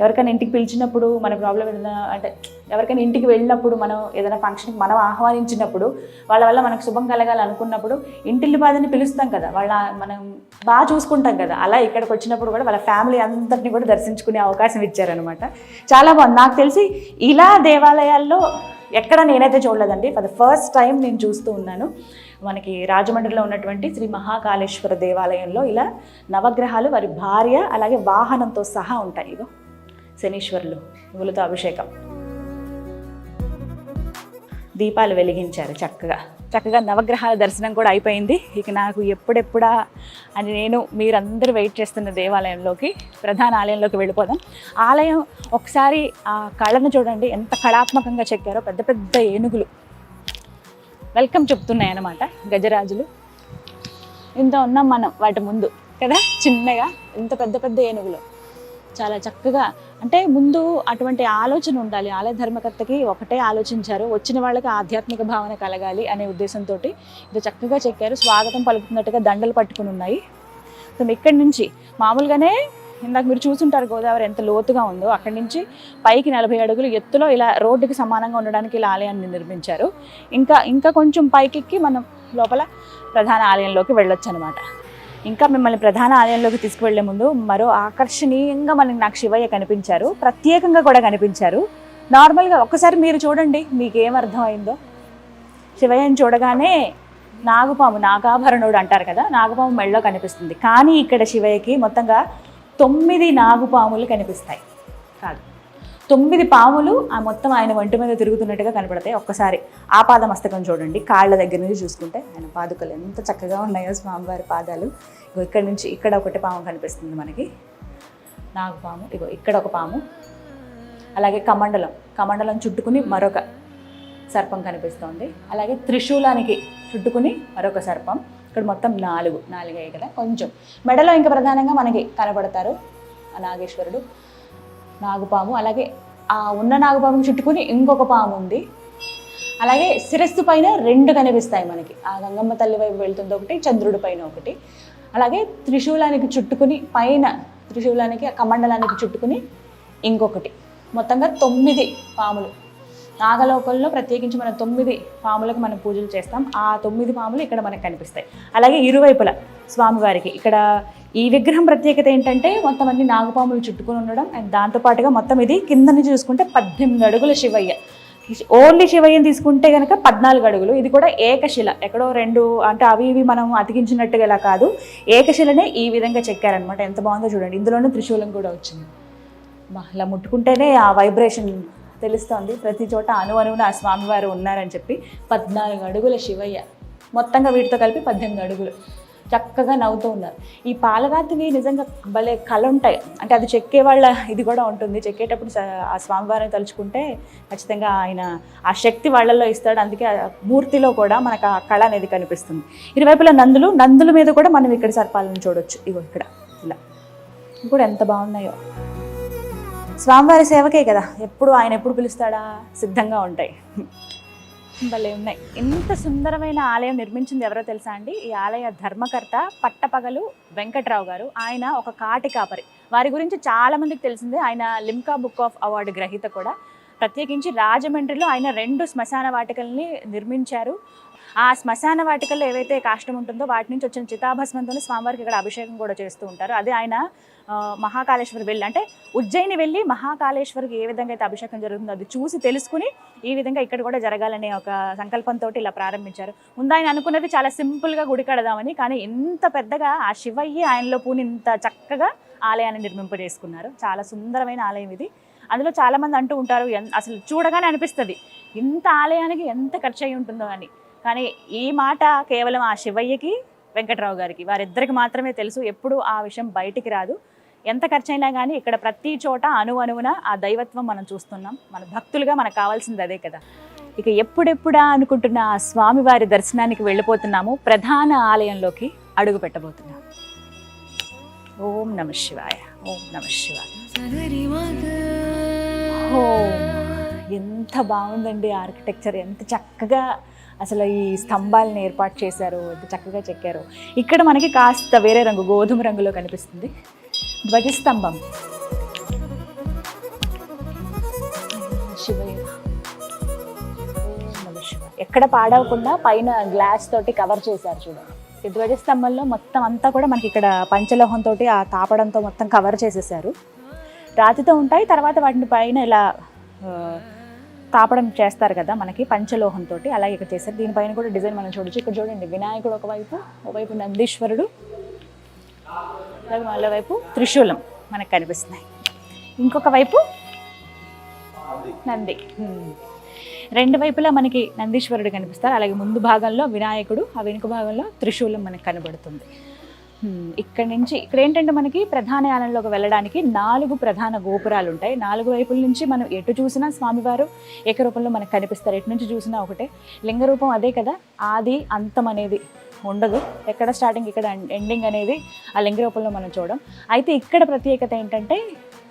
B: ఎవరికైనా ఇంటికి పిలిచినప్పుడు, మన ప్రాబ్లం ఏదైనా అంటే ఎవరికైనా ఇంటికి వెళ్ళినప్పుడు, మనం ఏదైనా ఫంక్షన్కి మనం ఆహ్వానించినప్పుడు, వాళ్ళ వల్ల మనకు శుభం కలగాలనుకున్నప్పుడు ఇంటిల్లి బాధని పిలుస్తాం కదా, మనం బాగా చూసుకుంటాం కదా. అలా ఇక్కడికి వచ్చినప్పుడు కూడా వాళ్ళ ఫ్యామిలీ అందరినీ కూడా దర్శించుకునే అవకాశం ఇచ్చారనమాట. చాలా బాగుంది. నాకు తెలిసి ఇలా దేవాలయాల్లో ఎక్కడ నేనైతే చూడలేదండి. ఫర్ ద ఫస్ట్ టైం నేను చూస్తూ ఉన్నాను. మనకి రాజమండ్రిలో ఉన్నటువంటి శ్రీ మహాకాళేశ్వర దేవాలయంలో ఇలా నవగ్రహాలు వారి భార్య అలాగే వాహనంతో సహా ఉంటాయి. ఇగో శనీశ్వరులు, నువ్వులతో అభిషేకం, దీపాలు వెలిగించారు చక్కగా. చక్కగా నవగ్రహాల దర్శనం కూడా అయిపోయింది. ఇక నాకు ఎప్పుడెప్పుడా అని నేను మీరందరూ వెయిట్ చేస్తున్న దేవాలయంలోకి, ప్రధాన ఆలయంలోకి వెళ్ళిపోదాం. ఆలయం ఒకసారి ఆ కళను చూడండి, ఎంత కళాత్మకంగా చెక్కారో. పెద్ద పెద్ద ఏనుగులు వెల్కమ్ చెప్తున్నాయి అన్నమాట, గజరాజులు. ఇంత ఉన్నాం మనం వాటి ముందు కదా, చిన్నగా ఎంత పెద్ద పెద్ద ఏనుగులు. చాలా చక్కగా, అంటే ముందు అటువంటి ఆలోచన ఉండాలి. ఆలయ ధర్మకర్తకి ఒకటే ఆలోచించారు, వచ్చిన వాళ్ళకి ఆధ్యాత్మిక భావన కలగాలి అనే ఉద్దేశంతో ఇది చక్కగా చెక్కారు. స్వాగతం పలుకుతున్నట్టుగా దండలు పట్టుకుని ఉన్నాయి. సో ఇక్కడి నుంచి మామూలుగానే ఇందాక మీరు చూసుంటారు గోదావరి ఎంత లోతుగా ఉందో, అక్కడి నుంచి పైకి 40 అడుగులు ఎత్తులో ఇలా రోడ్డుకి సమానంగా ఉండడానికి ఇలా ఆలయాన్ని నిర్మించారు. ఇంకా కొంచెం పైకెక్కి మనం లోపల ప్రధాన ఆలయంలోకి వెళ్ళొచ్చు అనమాట. ఇంకా మిమ్మల్ని ప్రధాన ఆలయంలోకి తీసుకువెళ్లే ముందు మరో ఆకర్షణీయంగా నాకు శివయ్య కనిపించారు, ప్రత్యేకంగా కూడా కనిపించారు. నార్మల్గా ఒక్కసారి మీరు చూడండి, మీకు ఏమర్థమైందో. శివయ్యని చూడగానే నాగాభరణుడు అంటారు కదా, నాగపాము మెళ్ళలో కనిపిస్తుంది. కానీ ఇక్కడ శివయ్యకి మొత్తంగా 9 నాగుపాములు కనిపిస్తాయి. కాదు, 9 పాములు ఆ మొత్తం ఆయన ఒంటి మీద తిరుగుతున్నట్టుగా కనపడతాయి. ఒక్కసారి ఆపాదమస్తకం చూడండి, కాళ్ళ దగ్గర నుంచి చూసుకుంటే ఆయన పాదుకలు ఎంత చక్కగా ఉన్నాయో, స్వామివారి పాదాలు. ఇగో ఇక్కడ నుంచి ఇక్కడ ఒకటి పాము కనిపిస్తుంది మనకి, నాగుపాము. ఇగో ఇక్కడ ఒక పాము, అలాగే కమండలం చుట్టుకుని మరొక సర్పం కనిపిస్తోంది. అలాగే త్రిశూలానికి చుట్టుకుని మరొక సర్పం. ఇక్కడ మొత్తం 4 కదా. కొంచెం మెడలో ఇంకా ప్రధానంగా మనకి కనపడతారు ఆ నాగేశ్వరుడు, నాగుపాము. అలాగే ఆ ఉన్న నాగుపాము చుట్టుకుని ఇంకొక పాము ఉంది. అలాగే శిరస్సు పైన 2 కనిపిస్తాయి మనకి, ఆ గంగమ్మ తల్లి వైపు వెళ్తుంది ఒకటి, చంద్రుడి పైన ఒకటి. అలాగే త్రిశూలానికి చుట్టుకుని పైన, త్రిశూలానికి ఆ కమండలానికి చుట్టుకుని ఇంకొకటి. మొత్తంగా 9 పాములు. నాగలోకంలో ప్రత్యేకించి మనం 9 పాములకు మనం పూజలు చేస్తాం. ఆ 9 పాములు ఇక్కడ మనకు కనిపిస్తాయి. అలాగే ఇరువైపుల స్వామివారికి ఇక్కడ ఈ విగ్రహం ప్రత్యేకత ఏంటంటే మొత్తం అన్ని నాగపాములు చుట్టుకుని ఉండడం. అండ్ దాంతోపాటుగా మొత్తం ఇది కింద నుంచి చూసుకుంటే 18 అడుగుల శివయ్య. ఓన్లీ శివయ్యని తీసుకుంటే కనుక 14 అడుగులు. ఇది కూడా ఏకశిల, ఎక్కడో 2 అంటే అవి ఇవి మనం అతికించినట్టుగా ఇలా కాదు, ఏకశిలనే ఈ విధంగా చెక్కారనమాట. ఎంత బాగుందో చూడండి. ఇందులోనే త్రిశూలం కూడా వచ్చింది. ఇలా ముట్టుకుంటేనే ఆ వైబ్రేషన్ తెలుస్తోంది. ప్రతి చోట అణువున ఆ స్వామివారు ఉన్నారని చెప్పి. 14 అడుగుల శివయ్య, మొత్తంగా వీటితో కలిపి 18 అడుగులు. చక్కగా నవ్వుతూ ఉన్నారు. ఈ పాలరాతివి నిజంగా భలే కళ ఉంటాయి. అంటే అది చెక్కే వాళ్ళ ఇది కూడా ఉంటుంది. చెక్కేటప్పుడు ఆ స్వామివారిని తలుచుకుంటే ఖచ్చితంగా ఆయన ఆ శక్తి వాళ్ళల్లో ఇస్తాడు. అందుకే ఆ మూర్తిలో కూడా మనకు ఆ కళ అనేది కనిపిస్తుంది. ఇరువైపుల నందుల మీద కూడా మనం ఇక్కడ సర్పాలను చూడొచ్చు. ఇగో ఇక్కడ ఇలా కూడా ఎంత బాగున్నాయో. స్వామివారి సేవకే కదా, ఆయన ఎప్పుడు పిలుస్తాడా సిద్ధంగా ఉంటాయి. భలే ఉన్నాయి. ఇంత సుందరమైన ఆలయం నిర్మించింది ఎవరో తెలుసా అండి? ఈ ఆలయ ధర్మకర్త పట్టపగలు వెంకట్రావు గారు. ఆయన ఒక కాటి కాపరి. వారి గురించి చాలా మందికి తెలిసిందే. ఆయన లిమ్కా బుక్ ఆఫ్ అవార్డు గ్రహీత కూడా. ప్రత్యేకించి రాజమండ్రిలో ఆయన 2 శ్మశాన వాటికల్ని నిర్మించారు. ఆ శ్మశాన వాటికల్లో ఏవైతే కాష్టం ఉంటుందో వాటి నుంచి వచ్చిన చితాభస్మంతో స్వామివారికి ఇక్కడ అభిషేకం కూడా చేస్తూ ఉంటారు. అదే ఆయన మహాకాళేశ్వరి వెళ్ళి, అంటే ఉజ్జయిని వెళ్ళి మహాకాళేశ్వరికి ఏ విధంగా అయితే అభిషేకం జరుగుతుందో అది చూసి తెలుసుకుని ఈ విధంగా ఇక్కడ కూడా జరగాలనే ఒక సంకల్పంతో ఇలా ప్రారంభించారు. ముందు ఆయన అనుకున్నది చాలా సింపుల్గా గుడి కడదామని, కానీ ఇంత పెద్దగా ఆ శివయ్య ఆయనలో పూని ఇంత చక్కగా ఆలయాన్ని నిర్మింపజేసుకున్నారు. చాలా సుందరమైన ఆలయం ఇది. అందులో చాలామంది అంటూ ఉంటారు, అసలు చూడగానే అనిపిస్తుంది ఇంత ఆలయానికి ఎంత ఖర్చు అయి ఉంటుందో అని. కానీ ఈ మాట కేవలం ఆ శివయ్యకి వెంకట్రావు గారికి వారిద్దరికి మాత్రమే తెలుసు. ఎప్పుడు ఆ విషయం బయటికి రాదు. ఎంత ఖర్చు అయినా కానీ ఇక్కడ ప్రతి చోట అణువున ఆ దైవత్వం మనం చూస్తున్నాం. మన భక్తులుగా మనకు కావాల్సింది అదే కదా. ఇక ఎప్పుడెప్పుడా అనుకుంటున్న ఆ స్వామివారి దర్శనానికి వెళ్ళిపోతున్నాము. ప్రధాన ఆలయంలోకి అడుగు పెట్టబోతున్నాము. ఓం నమః శివాయ, ఓం నమః శివాయ. ఎంత బాగుందండి ఆర్కిటెక్చర్, ఎంత చక్కగా అసలు ఈ స్తంభాలను ఏర్పాటు చేశారు, ఎంత చక్కగా చెక్కారు. ఇక్కడ మనకి కాస్త వేరే రంగు, గోధుమ రంగులో కనిపిస్తుంది ధ్వజస్తంభం. శివయ్య ఎక్కడ పాడవకుండా పైన గ్లాస్ తోటి కవర్ చేశారు చూడండి. ఈ ధ్వజస్తంభంలో మొత్తం అంతా కూడా మనకి ఇక్కడ పంచలోహంతో ఆ తాపడంతో మొత్తం కవర్ చేసేసారు. రాతితో ఉంటాయి, తర్వాత వాటిని పైన ఇలా తాపడం చేస్తారు కదా మనకి పంచలోహంతో, అలాగే ఇక్కడ చేశారు. దీనిపైన కూడా డిజైన్ మనం చూడొచ్చు. ఇక్కడ చూడండి, వినాయకుడు ఒకవైపు నందీశ్వరుడు, అలాగే మళ్ళీ వైపు త్రిశూలం మనకు కనిపిస్తున్నాయి. ఇంకొక వైపు నంది. రెండు వైపులా మనకి నందీశ్వరుడు కనిపిస్తారు, అలాగే ముందు భాగంలో వినాయకుడు, ఆ వెనుక భాగంలో త్రిశూలం మనకి కనబడుతుంది. ఇక్కడ నుంచి ఇక్కడ ఏంటంటే మనకి ప్రధాన ఆలయంలోకి వెళ్ళడానికి 4 ప్రధాన గోపురాలు ఉంటాయి. 4 వైపుల నుంచి మనం ఎటు చూసినా స్వామివారు ఏకరూపంలో మనకు కనిపిస్తారు. ఎటు నుంచి చూసినా ఒకటే లింగరూపం, అదే కదా, ఆది అంతం అనేది ఉండదు. ఎక్కడ స్టార్టింగ్ ఇక్కడ ఎండింగ్ అనేది ఆ లింగరూపంలో మనం చూడడం. అయితే ఇక్కడ ప్రత్యేకత ఏంటంటే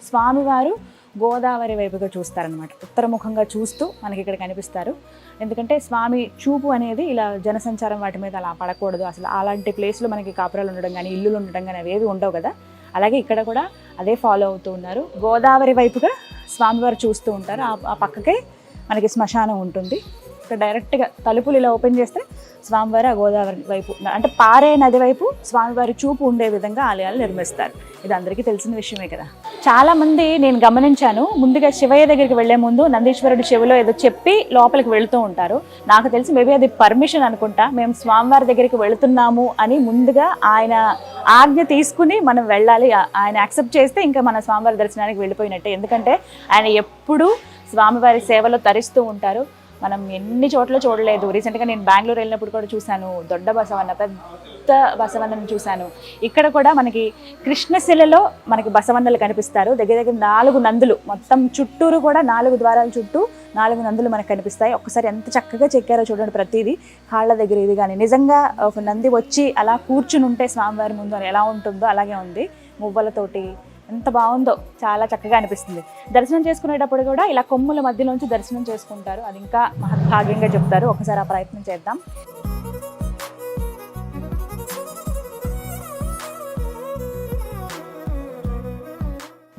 B: స్వామివారు గోదావరి వైపుగా చూస్తారనమాట. ఉత్తరముఖంగా చూస్తూ మనకి ఇక్కడ కనిపిస్తారు. ఎందుకంటే స్వామి చూపు అనేది ఇలా జనసంచారం వాటి మీద అలా పడకూడదు. అసలు అలాంటి ప్లేస్లో మనకి కాపురాలు ఉండడం కానీ ఇల్లులు ఉండడం కానీ అవేవి ఉండవు కదా. అలాగే ఇక్కడ కూడా అదే ఫాలో అవుతూ ఉన్నారు. గోదావరి వైపుగా స్వామివారు చూస్తూ ఉంటారు. ఆ పక్కకే మనకి శ్మశానం ఉంటుంది. ఇక్కడ డైరెక్ట్గా తలుపులు ఇలా ఓపెన్ చేస్తే స్వామివారి ఆ గోదావరి వైపు అంటే పారే నది వైపు స్వామివారి చూపు ఉండే విధంగా ఆలయాలు నిర్మిస్తారు. ఇది అందరికీ తెలిసిన విషయమే కదా. చాలామంది నేను గమనించాను, ముందుగా శివయ్య దగ్గరికి వెళ్లే ముందు నందీశ్వరుడు చెవిలో ఏదో చెప్పి లోపలికి వెళుతూ ఉంటారు. నాకు తెలిసి మేబీ అది పర్మిషన్ అనుకుంటా. మేము స్వామివారి దగ్గరికి వెళుతున్నాము అని ముందుగా ఆయన ఆజ్ఞ తీసుకుని మనం వెళ్ళాలి. ఆయన యాక్సెప్ట్ చేస్తే ఇంకా మన స్వామివారి దర్శనానికి వెళ్ళిపోయినట్టే. ఎందుకంటే ఆయన ఎప్పుడూ స్వామివారి సేవలో తరిస్తూ ఉంటారు. మనం ఎన్ని చోట్ల చూడలేదు. రీసెంట్గా నేను బెంగళూరు వెళ్ళినప్పుడు కూడా చూశాను, దొడ్డ బసవన్న, పెద్ద బసవన్నను చూశాను. ఇక్కడ కూడా మనకి కృష్ణశిలలో మనకి బసవన్నలు కనిపిస్తారు. దగ్గర దగ్గర 4 నందులు, మొత్తం చుట్టూరు కూడా 4 ద్వారాల చుట్టూ 4 నందులు మనకు కనిపిస్తాయి. ఒక్కసారి ఎంత చక్కగా చెక్కారో చూడండి. ప్రతిదీ కాళ్ళ దగ్గర ఇది కానీ నిజంగా ఒక నంది వచ్చి అలా కూర్చుని ఉంటే స్వామివారి ముందు ఎలా ఉంటుందో అలాగే ఉంది. మువ్వలతోటి ఎంత బాగుందో, చాలా చక్కగా అనిపిస్తుంది. దర్శనం చేసుకునేటప్పుడు కూడా ఇలా కొమ్ముల మధ్యలోంచి దర్శనం చేసుకుంటారు. అది ఇంకా మహద్భాగ్యంగా చెప్తారు. ఒకసారి ఆ ప్రయత్నం చేద్దాం.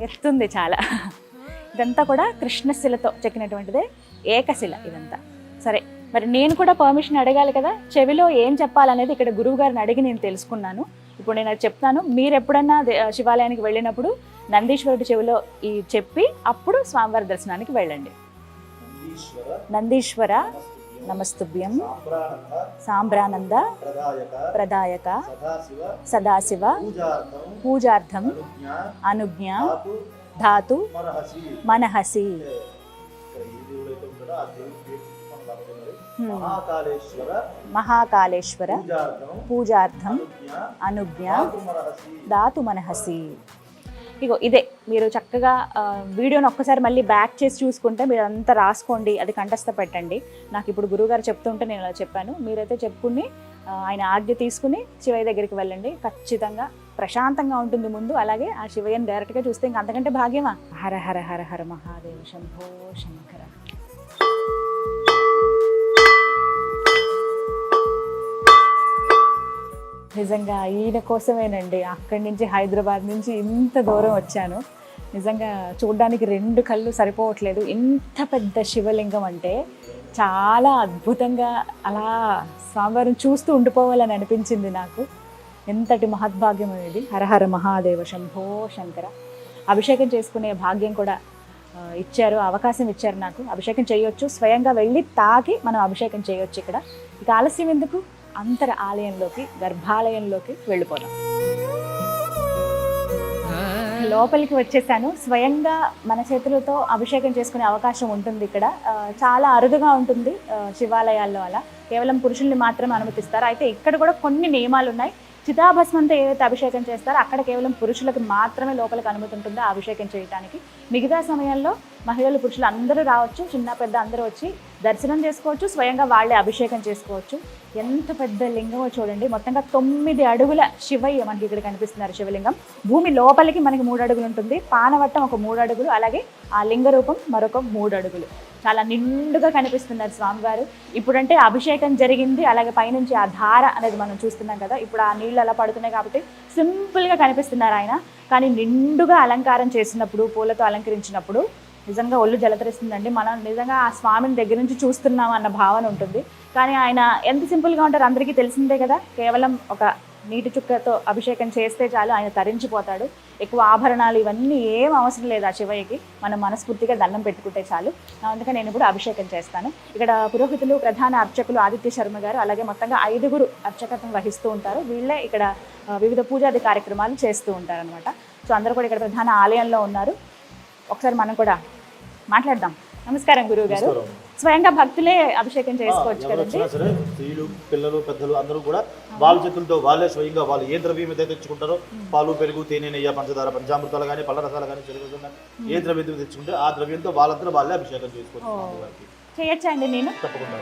B: ఎత్తుంది చాలా. ఇదంతా కూడా కృష్ణశిలతో చెక్కినటువంటిదే, ఏకశిల ఇదంతా. సరే, మరి నేను కూడా పర్మిషన్ అడగాలి కదా. చెవిలో ఏం చెప్పాలనేది ఇక్కడ గురువు గారిని అడిగి నేను తెలుసుకున్నాను. ఇప్పుడు నేను అది చెప్తాను. మీరు ఎప్పుడన్నా శివాలయానికి వెళ్ళినప్పుడు నందీశ్వరుడి చెవిలో ఈ చెప్పి అప్పుడు స్వామివారి దర్శనానికి వెళ్ళండి. నందీశ్వర నమస్తుభ్యం సాంబ్రానంద ప్రదాయక సదాశివ పూజార్థం అనుజ్ఞ ధాతు మనహసి. మహాకాళేశ్వర పూజార్థం అనుజ్ఞ ధాతు మనహసి. ఇగో ఇదే, మీరు చక్కగా వీడియోని ఒక్కసారి మళ్ళీ బ్యాక్ చేసి చూసుకుంటే మీరు అంతా రాసుకోండి, అది కంఠస్థ పెట్టండి. నాకు ఇప్పుడు గురువుగారు చెప్తుంటే నేను అలా చెప్పాను. మీరైతే చెప్పుకుని ఆయన ఆజ్ఞ తీసుకుని శివయ్య దగ్గరికి వెళ్ళండి. ఖచ్చితంగా ప్రశాంతంగా ఉంటుంది ముందు. అలాగే ఆ శివయ్యని డైరెక్ట్గా చూస్తే ఇంకా అంతకంటే భాగ్యమా. హర హర హర హర మహాదేవ శంభో శంకర. నిజంగా ఈయన కోసమేనండి అక్కడి నుంచి హైదరాబాద్ నుంచి ఇంత దూరం వచ్చాను. నిజంగా చూడడానికి 2 కళ్ళు సరిపోవట్లేదు. ఇంత పెద్ద శివలింగం అంటే చాలా అద్భుతంగా అలా స్వామివారిని చూస్తూ ఉండిపోవాలని అనిపించింది నాకు. ఎంతటి మహద్భాగ్యం ఇది. హరహర మహాదేవ శంభో శంకర. అభిషేకం చేసుకునే భాగ్యం కూడా ఇచ్చారు, అవకాశం ఇచ్చారు నాకు. అభిషేకం చేయొచ్చు, స్వయంగా వెళ్ళి తాకి మనం అభిషేకం చేయొచ్చు. ఇక్కడ ఇక ఆలస్యం ఎందుకు, అంతర ఆలయంలోకి, గర్భాలయంలోకి వెళ్ళిపోదాం. లోపలికి వచ్చేసాను. స్వయంగా మన చేతులతో అభిషేకం చేసుకునే అవకాశం ఉంటుంది ఇక్కడ. చాలా అరుదుగా ఉంటుంది శివాలయాల్లో. అలా కేవలం పురుషుల్ని మాత్రమే అనుమతిస్తారు. అయితే ఇక్కడ కూడా కొన్ని నియమాలు ఉన్నాయి. చితాభస్మంతో ఏదైతే అభిషేకం చేస్తారో అక్కడ కేవలం పురుషులకు మాత్రమే లోపలికి అనుమతి ఉంటుందో అభిషేకం చేయడానికి. మిగతా సమయంలో మహిళలు పురుషులు అందరూ రావచ్చు, చిన్న పెద్ద అందరూ వచ్చి దర్శనం చేసుకోవచ్చు, స్వయంగా వాళ్ళే అభిషేకం చేసుకోవచ్చు. ఎంత పెద్ద లింగమో చూడండి. మొత్తంగా 9 అడుగుల శివయ్య మనకి ఇక్కడ కనిపిస్తున్నారు. శివలింగం భూమి లోపలికి మనకి 3 అడుగులు ఉంటుంది, పానవట్టం ఒక 3 అడుగులు, అలాగే ఆ లింగ రూపం మరొక 3 అడుగులు. చాలా నిండుగా కనిపిస్తున్నారు స్వామివారు. ఇప్పుడంటే అభిషేకం జరిగింది, అలాగే పైనుంచి ఆ ధార అనేది మనం చూస్తున్నాం కదా. ఇప్పుడు ఆ నీళ్ళు అలా పడుతున్నాయి కాబట్టి సింపుల్గా కనిపిస్తున్నారు ఆయన. కానీ నిండుగా అలంకారం చేసినప్పుడు, పూలతో అలంకరించినప్పుడు నిజంగా ఒళ్ళు జలతరిస్తుందండి. మనం నిజంగా ఆ స్వామిని దగ్గర నుంచి చూస్తున్నాం అన్న భావన ఉంటుంది. కానీ ఆయన ఎంత సింపుల్గా ఉంటారో అందరికీ తెలిసిందే కదా. కేవలం ఒక నీటి చుక్కతో అభిషేకం చేస్తే చాలు, ఆయన తరించిపోతాడు. ఎక్కువ ఆభరణాలు ఇవన్నీ ఏం అవసరం లేదు ఆ శివయ్యకి. మనం మనస్ఫూర్తిగా దండం పెట్టుకుంటే చాలు. అందుకని నేను ఇప్పుడు అభిషేకం చేస్తాను. ఇక్కడ పురోహితులు, ప్రధాన అర్చకులు ఆదిత్య శర్మ గారు, అలాగే మొత్తంగా 5గురు అర్చకత్వం వహిస్తూ ఉంటారు. వీళ్ళే ఇక్కడ వివిధ పూజాది కార్యక్రమాలు చేస్తూ ఉంటారనమాట. సో అందరూ కూడా ఇక్కడ ప్రధాన ఆలయంలో ఉన్నారు. ఒకసారి మనం కూడా మాట్లాడదాం. నమస్కారం గురువు గారు. స్వయంగా భక్తులే అభిషేకం చేసుకోవచ్చు కదండి?
C: సరే, స్త్రీలు, పిల్లలు, పెద్దలు అందరూ కూడా వాళ్ళ చేతులతో వాళ్ళే స్వయంగా వాళ్ళు ఏ ద్రవ్యం అయితే తెచ్చుకుంటారో, పాలు, పెరుగు, తేనె, నెయ్యి, పంచదార, పంచామృతాలు కానీ, పళ్ళ రసాలు కానీ, చెరుకు కానీ, ఏ ద్రవ్యం తెచ్చుకుంటే ఆ ద్రవ్యంతో వాళ్ళందరూ వాళ్ళే అభిషేకం చేసుకోవచ్చు.
B: చేయొచ్చా అండి నేను?
C: తప్పకుండా.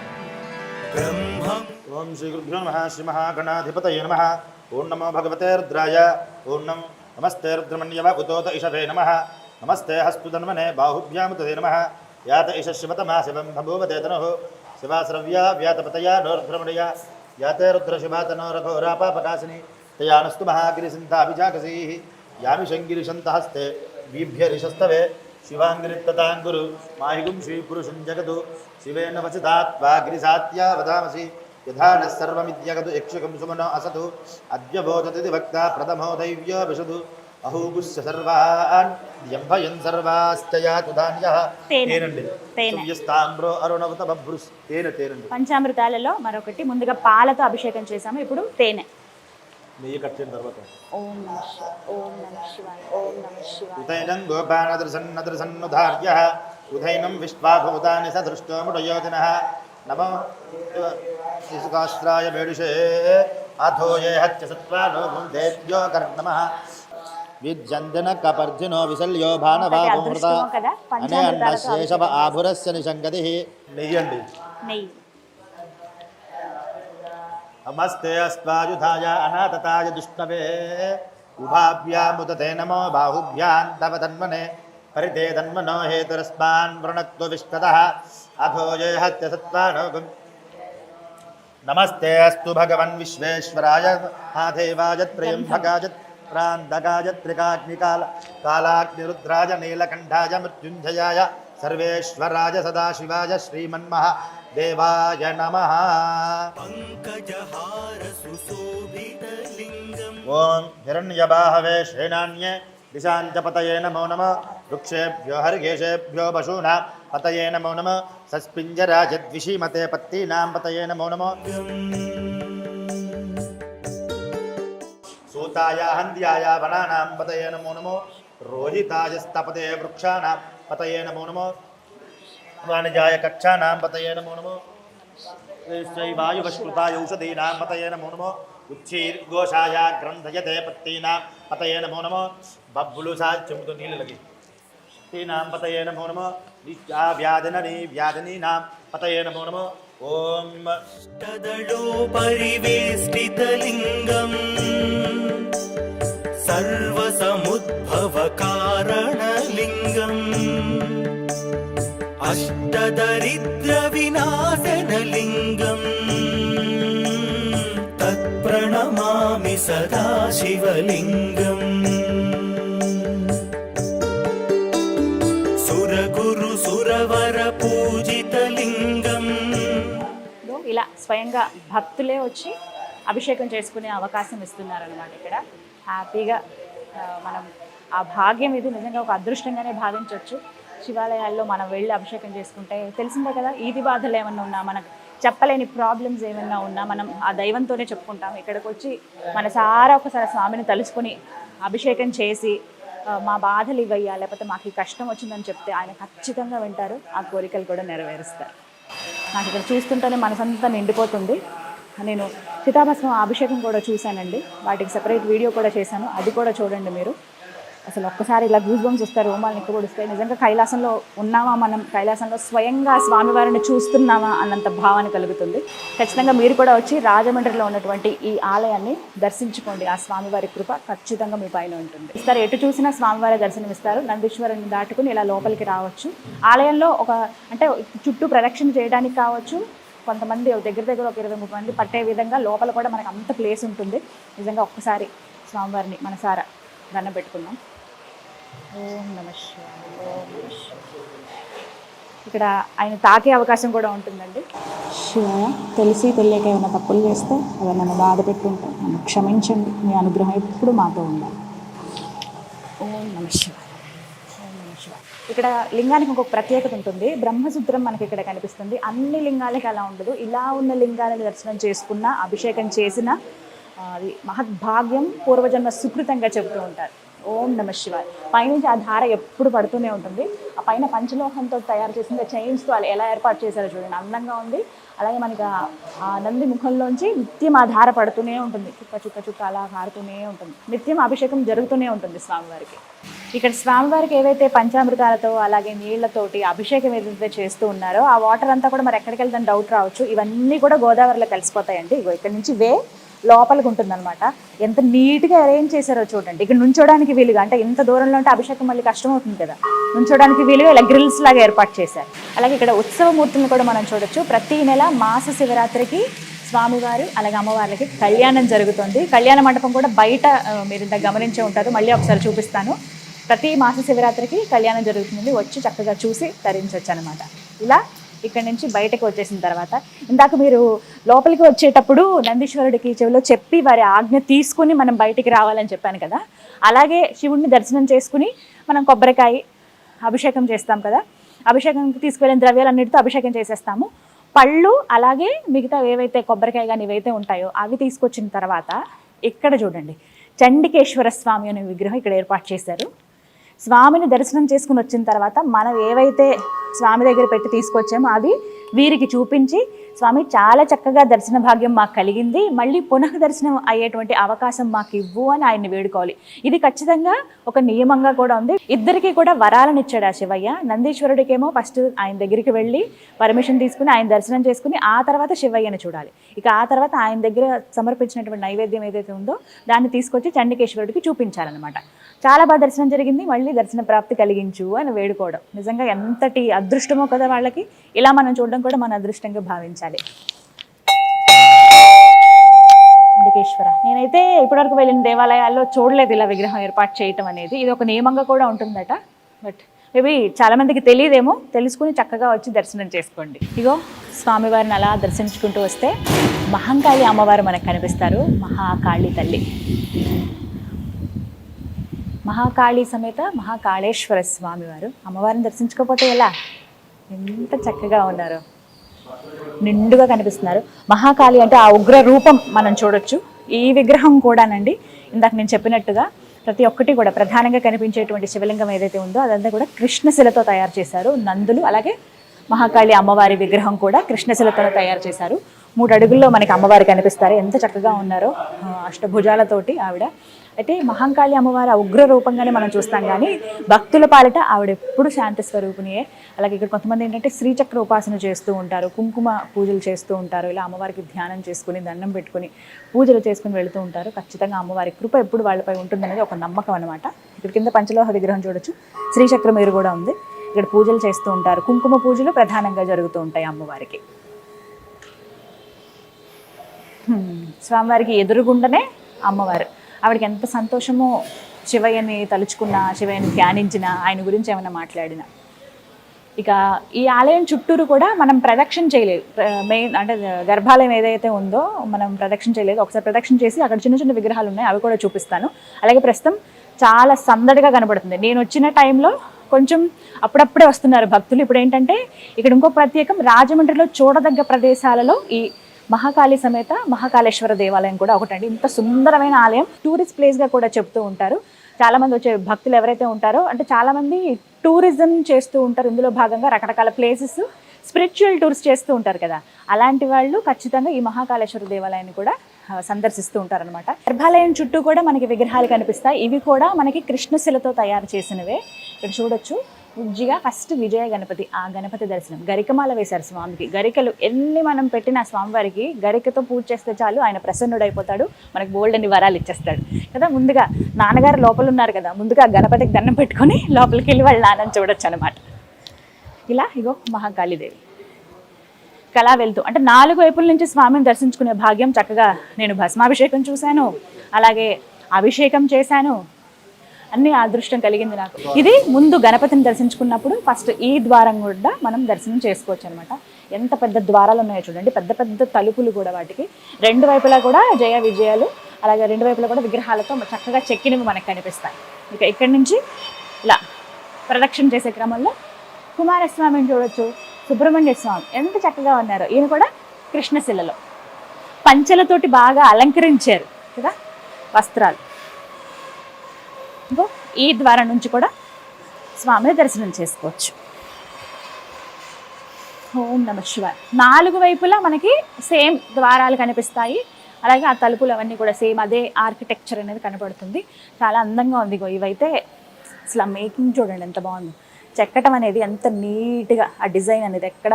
C: ఓం శ్రీ గురుభ్యో నమః. శ్రీ మహాగణాధిపతయే నమః. ఓం నమో భగవతే రుద్రాయ. ఓం నమస్తే రుద్రమణ్యవ ఉతోత ఇషవే నమః. నమస్తే హస్తుధన్వనే బాహుభ్యాముతే నమః. యాత ఇష శివతమా శివం భూవతే తనుః. శివాశ్రవ్యా వ్యాతపతయా నోర్భ్రమణయ. యాతే రుద్రశివాతనోరఘోరాపాపకాశిని. తయానస్తు మహాగిరిసింతాభిజాకసీః. యామి శంగిరిశంతహస్తే వీభ్యరిషస్తవే. శివాంగిరిత్తతాంగురు మాహిగుం శ్రీపురుషం జగదు. శివేన వచితాత్వా గిరిసాత్యా వదామసి. యథా నః సర్వమిద్యగదు యక్షకం సుమనో అసతు. అద్య బోధతి వక్తా ప్రథమో దైవ్యో విశదు. అహూగుస్య సర్వాన్ యంభయన్ సర్వాశ్చయాతు ధాన్యః. తేనండి. సవ్యస్తాంబ్రో అరుణవత బభ్రుస్. తేనండి.
B: పంచామృతాలలో మరొకటి, ముందుగా పాలతో అభిషేకం చేసాము, ఇప్పుడు తేనె.
C: నెయ్యి కట్టిన తర్వాత
B: ఓం నమః శివాయ, ఓం నమః శివాయ, ఓం నమః శివాయ.
C: ఉదైనం గోపానదృసన్నుధార్యః. ఉదైనం విశ్వాభూతాని సదృష్టో ముడయోజనః. నమో శిశుకాస్త్రాయ మేడుషే. అథో ఏ హత్య సత్వానో భుందేభ్యో కర్ణమః. విద్యంజన కపర్జునో విశల్యో భానవామృత అనే అన్నశేషవ ఆభురస్య నిశంగతి. నెయ్యండి.
B: నెయ్యి.
C: నమస్తే అస్వాయుధాయ అనాథతాయ దుష్ణవే. ఉభాభ్యాముదతే నమో బాహుభ్యాం తవ తన్మనే. పరితే తన్మనో హేతురస్మాన్ వృణత్వ విష్పదః. అథో ఏ హత్య సత్వానో. నమస్తే అస్తు భగవన్ విశ్వేశ్వరాయ మహాదేవాయ త్రయంబకాయ ప్రాంతకాయ త్రికాగ్నికాల కాలాగ్నిరుద్రాయ నీలకంఠాయ మృత్యుంజయాయ సర్వేశ్వరాయ సదాశివాయ శ్రీమన్మహాదేవాయ నమః. ఓం హిరణ్యబాహవే శ్రేణాన్యే దిశాంచ పతయే నమో నమః. వృక్షేభ్యో హరికేశేభ్యో పశూనాం పతయే నమో నమః. సస్పింజరాజద్విషీమతే పత్తీనాం పతయే నమో నమః. సూతాయ హంద్యాయ వనానాం పతయే నమో నమః. రోహితాయ స్తపతే వృక్షాణాం పతయే నమో నమః. వాణిజాయ కక్షానాం పతయే నమో నమః. వాయువశ్రుతాయ ఔషధీనాం పతయే నమో నమః. ఉచ్చీర్ఘోషాయ గ్రంథయతే పత్తీనాం పతయే నమో నమః. బబ్బులు సాధ్యముతో నీళ్ళు లగి తీనాం పతయే నమో నమః. వ్యాధినని వ్యాధినీనాం పతయే నమో నమః. ఓం
D: తదళో పరివేష్టితలింగం సర్వసముద్భవ కారణలింగం అష్టదరిద్ర వినాశనలింగం తత్ప్రణమామి సదా శివలింగం. సురగురు సురవర పూజితలింగం.
B: ఇలా స్వయంగా భక్తులే వచ్చి అభిషేకం చేసుకునే అవకాశం ఇస్తున్నారనమాట. ఇక్కడ హ్యాపీగా మనం ఆ భాగ్యం ఇది నిజంగా ఒక అదృష్టంగానే భావించవచ్చు. శివాలయాల్లో మనం వెళ్ళి అభిషేకం చేసుకుంటే తెలిసిందే కదా, ఈది బాధలు ఏమన్నా ఉన్నా, మనకు చెప్పలేని ప్రాబ్లమ్స్ ఏమన్నా ఉన్నా మనం ఆ దైవంతోనే చెప్పుకుంటాం. ఇక్కడికి వచ్చి మనసారా ఒకసారి స్వామిని తలుచుకొని అభిషేకం చేసి మా బాధలు ఇవయ్యా, లేకపోతే మాకు ఈ కష్టం వచ్చిందని చెప్తే ఆయన ఖచ్చితంగా వింటారు, ఆ కోరికలు కూడా నెరవేరుస్తారు. నాకు ఇక్కడ చూస్తుంటేనే మనసంతా నిండిపోతుంది. నేను చితాభస్మం అభిషేకం కూడా చూశానండి, వాటికి సెపరేట్ వీడియో కూడా చేశాను, అది కూడా చూడండి మీరు. అసలు ఒక్కసారి ఇలా గూస్ బంప్స్ వస్తారు, రోమాలు నిక్కబొడుస్తాయి. నిజంగా కైలాసంలో ఉన్నామా, మనం కైలాసంలో స్వయంగా స్వామివారిని చూస్తున్నామా అన్నంత భావన కలుగుతుంది. ఖచ్చితంగా మీరు కూడా వచ్చి రాజమండ్రిలో ఉన్నటువంటి ఈ ఆలయాన్ని దర్శించుకోండి. ఆ స్వామివారి కృప ఖచ్చితంగా మీ పైన ఉంటుంది. ఇస్తారు, ఎటు చూసినా స్వామివారి దర్శనం ఇస్తారు. నందీశ్వరుని దాటుకుని ఇలా లోపలికి రావచ్చు. ఆలయంలో అంటే చుట్టూ ప్రదక్షిణ చేయడానికి కావచ్చు, కొంతమంది దగ్గర ఒక 20-30 మంది పట్టే విధంగా లోపల కూడా మనకు అంత ప్లేస్ ఉంటుంది. నిజంగా ఒక్కసారి స్వామివారిని మనసారా దండం పెట్టుకుందాం. ఓం నమః శివాయ, ఓం నమః శివాయ. ఇక్కడ ఆయన తాకే అవకాశం కూడా ఉంటుందండి. శివాయ, తెలిసి తెలియక ఏమైనా తప్పులు చేస్తే అవి నన్ను బాధ పెట్టుంటే నన్ను క్షమించండి, మీ అనుగ్రహం ఎప్పుడు మాతో ఉండాలి. ఓం నమః శివాయ, ఓం నమః శివాయ. ఇక్కడ లింగానికి ఇంకొక ప్రత్యేకత ఉంటుంది. బ్రహ్మసూత్రం మనకి ఇక్కడ కనిపిస్తుంది. అన్ని లింగాలకి అలా ఉండదు. ఇలా ఉన్న లింగాలను దర్శనం చేసుకున్న, అభిషేకం చేసిన అది మహద్భాగ్యం, పూర్వజన్మ సుకృతంగా చెబుతూ ఉంటారు. ఓం నమ శివాయ. పైనుంచి ఆ ధార ఎప్పుడు పడుతూనే ఉంటుంది. ఆ పైన పంచలోహంతో తయారు చేసిన చైన్స్తో వాళ్ళు ఎలా ఏర్పాటు చేశారో చూడండి, అందంగా ఉంది. అలాగే మనకి ఆ నంది ముఖంలోంచి నిత్యం ఆ ధార పడుతూనే ఉంటుంది, చుక్క చుక్క చుక్క అలా కారుతూనే ఉంటుంది. నిత్యం అభిషేకం జరుగుతూనే ఉంటుంది స్వామివారికి. ఇక్కడ స్వామివారికి ఏవైతే పంచామృతాలతో అలాగే నీళ్లతోటి అభిషేకం ఏదైతే చేస్తూ ఉన్నారో ఆ వాటర్ అంతా కూడా మరి ఎక్కడికి వెళ్తాను డౌట్ రావచ్చు. ఇవన్నీ కూడా గోదావరిలో కలిసిపోతాయండి. ఇగో ఇక్కడ నుంచి లోపలికి ఉంటుందన్నమాట. ఎంత నీట్గా అరేంజ్ చేశారో చూడండి. ఇక్కడ నుంచోడానికి వీలుగా, అంటే ఇంత దూరంలో ఉంటే అభిషేకం మళ్ళీ కష్టం అవుతుంది కదా, నుంచోడానికి వీలుగా ఇలా గ్రిల్స్ లాగా ఏర్పాటు చేశారు. అలాగే ఇక్కడ ఉత్సవమూర్తులను కూడా మనం చూడొచ్చు. ప్రతి నెల మాస శివరాత్రికి స్వామివారు అలాగే అమ్మవార్లకి కళ్యాణం జరుగుతుంది. కళ్యాణ మండపం కూడా బయట మీరు ఇంత గమనించే ఉంటారు, మళ్ళీ ఒకసారి చూపిస్తాను. ప్రతి మాస శివరాత్రికి కళ్యాణం జరుగుతుంది, వచ్చి చక్కగా చూసి తరించవచ్చు అనమాట. ఇలా ఇక్కడ నుంచి బయటకు వచ్చేసిన తర్వాత ఇందాక మీరు లోపలికి వచ్చేటప్పుడు నందీశ్వరుడికి చెవిలో చెప్పి వారి ఆజ్ఞ తీసుకుని మనం బయటికి రావాలని చెప్పాను కదా, అలాగే శివుడిని దర్శనం చేసుకుని మనం కొబ్బరికాయ అభిషేకం చేస్తాం కదా, అభిషేకంకి తీసుకువెళ్ళిన ద్రవ్యాలన్నిటితో అభిషేకం చేసేస్తాము. పళ్ళు అలాగే మిగతా ఏవైతే కొబ్బరికాయ కానీ ఇవైతే ఉంటాయో అవి తీసుకొచ్చిన తర్వాత ఇక్కడ చూడండి చండికేశ్వర స్వామి అనే విగ్రహం ఇక్కడ ఏర్పాటు చేశారు. స్వామిని దర్శనం చేసుకుని వచ్చిన తర్వాత మనం ఏవైతే స్వామి దగ్గర పెట్టి తీసుకొచ్చామో అది వీరికి చూపించి, స్వామి చాలా చక్కగా దర్శన భాగ్యం మాకు కలిగింది, మళ్ళీ పునః దర్శనం అయ్యేటువంటి అవకాశం మాకు ఇవ్వు అని ఆయన్ని వేడుకోవాలి. ఇది ఖచ్చితంగా ఒక నియమంగా కూడా ఉంది. ఇద్దరికి కూడా వరాలను ఇచ్చాడు ఆ శివయ్య. నందీశ్వరుడికేమో ఫస్ట్ ఆయన దగ్గరికి వెళ్ళి పర్మిషన్ తీసుకుని ఆయన దర్శనం చేసుకుని ఆ తర్వాత శివయ్యని చూడాలి. ఇక ఆ తర్వాత ఆయన దగ్గర సమర్పించినటువంటి నైవేద్యం ఏదైతే ఉందో దాన్ని తీసుకొచ్చి చండికేశ్వరుడికి చూపించాలన్నమాట. చాలా బాగా దర్శనం జరిగింది, మళ్ళీ దర్శన ప్రాప్తి కలిగించు అని వేడుకోవడం నిజంగా ఎంతటి అదృష్టమో కదా వాళ్ళకి. ఇలా మనం చూడడం కూడా మన అదృష్టంగా భావించాలి. చండికేశ్వర నేనైతే ఇప్పటివరకు వెళ్ళిన దేవాలయాల్లో చూడలేదు ఇలా విగ్రహం ఏర్పాటు చేయటం అనేది. ఇది ఒక నియమంగా కూడా ఉంటుందట. బట్ మేబీ చాలా మందికి తెలియదేమో, తెలుసుకుని చక్కగా వచ్చి దర్శనం చేసుకోండి. ఇగో స్వామివారిని అలా దర్శించుకుంటూ వస్తే మహంకాళి అమ్మవారు మనకు కనిపిస్తారు. మహాకాళి తల్లి, మహాకాళి సమేత మహాకాళేశ్వర స్వామివారు. అమ్మవారిని దర్శించుకోకపోతే ఎలా, ఎంత చక్కగా ఉన్నారు, నిండుగా కనిపిస్తున్నారు. మహాకాళి అంటే ఆ ఉగ్ర రూపం మనం చూడొచ్చు. ఈ విగ్రహం కూడానండి ఇందాక నేను చెప్పినట్టుగా ప్రతి ఒక్కటి కూడా ప్రధానంగా కనిపించేటువంటి శివలింగం ఏదైతే ఉందో అదంతా కూడా కృష్ణశిలతో తయారు చేశారు. నందులు అలాగే మహాకాళి అమ్మవారి విగ్రహం కూడా కృష్ణశిలతో తయారు చేశారు. 3 అడుగుల్లో మనకి అమ్మవారు కనిపిస్తారు, ఎంత చక్కగా ఉన్నారో అష్టభుజాలతోటి ఆవిడ. అయితే మహంకాళి అమ్మవారి ఉగ్ర రూపంగానే మనం చూస్తాం, కానీ భక్తుల పాలిట ఆవిడ ఎప్పుడు శాంతి స్వరూపిణియే. అలాగే ఇక్కడ కొంతమంది ఏంటంటే శ్రీచక్ర ఉపాసన చేస్తూ ఉంటారు, కుంకుమ పూజలు చేస్తూ ఉంటారు. ఇలా అమ్మవారికి ధ్యానం చేసుకుని దండం పెట్టుకుని పూజలు చేసుకుని వెళుతూ ఉంటారు. ఖచ్చితంగా అమ్మవారి కృప ఎప్పుడు వాళ్ళపై ఉంటుందనేది ఒక నమ్మకం అనమాట. ఇక్కడ కింద పంచలోహ విగ్రహం చూడొచ్చు, శ్రీచక్ర మీరు కూడా ఉంది. ఇక్కడ పూజలు చేస్తూ ఉంటారు, కుంకుమ పూజలు ప్రధానంగా జరుగుతూ ఉంటాయి అమ్మవారికి. స్వామివారికి ఎదురుగుండనే అమ్మవారు. ఆవిడకి ఎంత సంతోషమో శివయ్యని తలుచుకున్నా, శివయ్యని ధ్యానించినా, ఆయన గురించి ఏమైనా మాట్లాడినా. ఇక ఈ ఆలయం చుట్టూరు కూడా మనం ప్రదక్షిణ చేయలేదు. మెయిన్ అంటే గర్భాలయం ఏదైతే ఉందో మనం ప్రదక్షిణ చేయలేదు. ఒకసారి ప్రదక్షిణ చేసి అక్కడ చిన్న చిన్న విగ్రహాలు ఉన్నాయి, అవి కూడా చూపిస్తాను. అలాగే ప్రస్తుతం చాలా సందడిగా కనబడుతుంది. నేను వచ్చిన టైంలో కొంచెం అప్పుడప్పుడే వస్తున్నారు భక్తులు. ఇప్పుడు ఏంటంటే ఇక్కడ ఇంకో ప్రత్యేకం, రాజమండ్రిలో చూడదగ్గ ప్రదేశాలలో ఈ మహాకాళి సమేత మహాకాళేశ్వర దేవాలయం కూడా ఒకటండి. ఇంత సుందరమైన ఆలయం, టూరిస్ట్ ప్లేస్గా కూడా చెప్తూ ఉంటారు. చాలామంది వచ్చే భక్తులు ఎవరైతే ఉంటారో, అంటే చాలామంది టూరిజం చేస్తూ ఉంటారు. ఇందులో భాగంగా రకరకాల ప్లేసెస్ స్పిరిచువల్ టూర్స్ చేస్తూ ఉంటారు కదా, అలాంటి వాళ్ళు ఖచ్చితంగా ఈ మహాకాళేశ్వర దేవాలయాన్ని కూడా సందర్శిస్తూ ఉంటారనమాట. గర్భాలయం చుట్టూ కూడా మనకి విగ్రహాలు కనిపిస్తాయి. ఇవి కూడా మనకి కృష్ణశిలతో తయారు చేసినవే. ఇక్కడ చూడొచ్చు ఉజ్జిగా ఫస్ట్ విజయ గణపతి, ఆ గణపతి దర్శనం. గరికమాల వేశారు స్వామికి. గరికలు ఎన్ని మనం పెట్టిన స్వామివారికి గరికతో పూజ చేస్తే చాలు ఆయన ప్రసన్నుడైపోతాడు, మనకు బోల్డని వరాలు ఇచ్చేస్తాడు కదా. ముందుగా నాన్నగారు లోపల ఉన్నారు కదా, ముందుగా గణపతికి దండం పెట్టుకొని లోపలికి వెళ్ళి వాళ్ళ నాన్నని చూడొచ్చు అనమాట. ఇలా ఇగో మహాకాళీదేవి కళా వెళ్తూ, అంటే 4 వైపుల నుంచి స్వామిని దర్శించుకునే భాగ్యం. చక్కగా నేను భస్మాభిషేకం చూశాను, అలాగే అభిషేకం చేశాను, అన్ని అదృష్టం కలిగింది నాకు. ఇది ముందు గణపతిని దర్శించుకున్నప్పుడు ఫస్ట్ ఈ ద్వారం కూడా మనం దర్శనం చేసుకోవచ్చు అనమాట. ఎంత పెద్ద ద్వారాలు ఉన్నాయో చూడండి, పెద్ద పెద్ద తలుపులు కూడా. వాటికి 2 వైపులా కూడా జయ విజయాలు, అలాగే 2 వైపులా కూడా విగ్రహాలతో చక్కగా చెక్కినవి మనకు కనిపిస్తాయి. ఇక ఇక్కడి నుంచి ఇలా ప్రదక్షిణ చేసే క్రమంలో కుమారస్వామిని చూడొచ్చు, సుబ్రహ్మణ్య స్వామి ఎంత చక్కగా ఉన్నారు. ఈయన కూడా కృష్ణశిలలో పంచెలతోటి బాగా అలంకరించారు కదా వస్త్రాలు. ఇంకో ఈ ద్వారం నుంచి కూడా స్వామిని దర్శనం చేసుకోవచ్చు. ఓం నమ శివాయ. 4 వైపులా మనకి సేమ్ ద్వారాలు కనిపిస్తాయి. అలాగే ఆ తలుపులు అవన్నీ కూడా సేమ్ అదే ఆర్కిటెక్చర్ అనేది కనపడుతుంది. చాలా అందంగా ఉంది. ఇవైతే అసలు ఆ మేకింగ్ చూడండి ఎంత బాగుంది. చెక్కటం అనేది ఎంత నీట్గా, ఆ డిజైన్ అనేది ఎక్కడ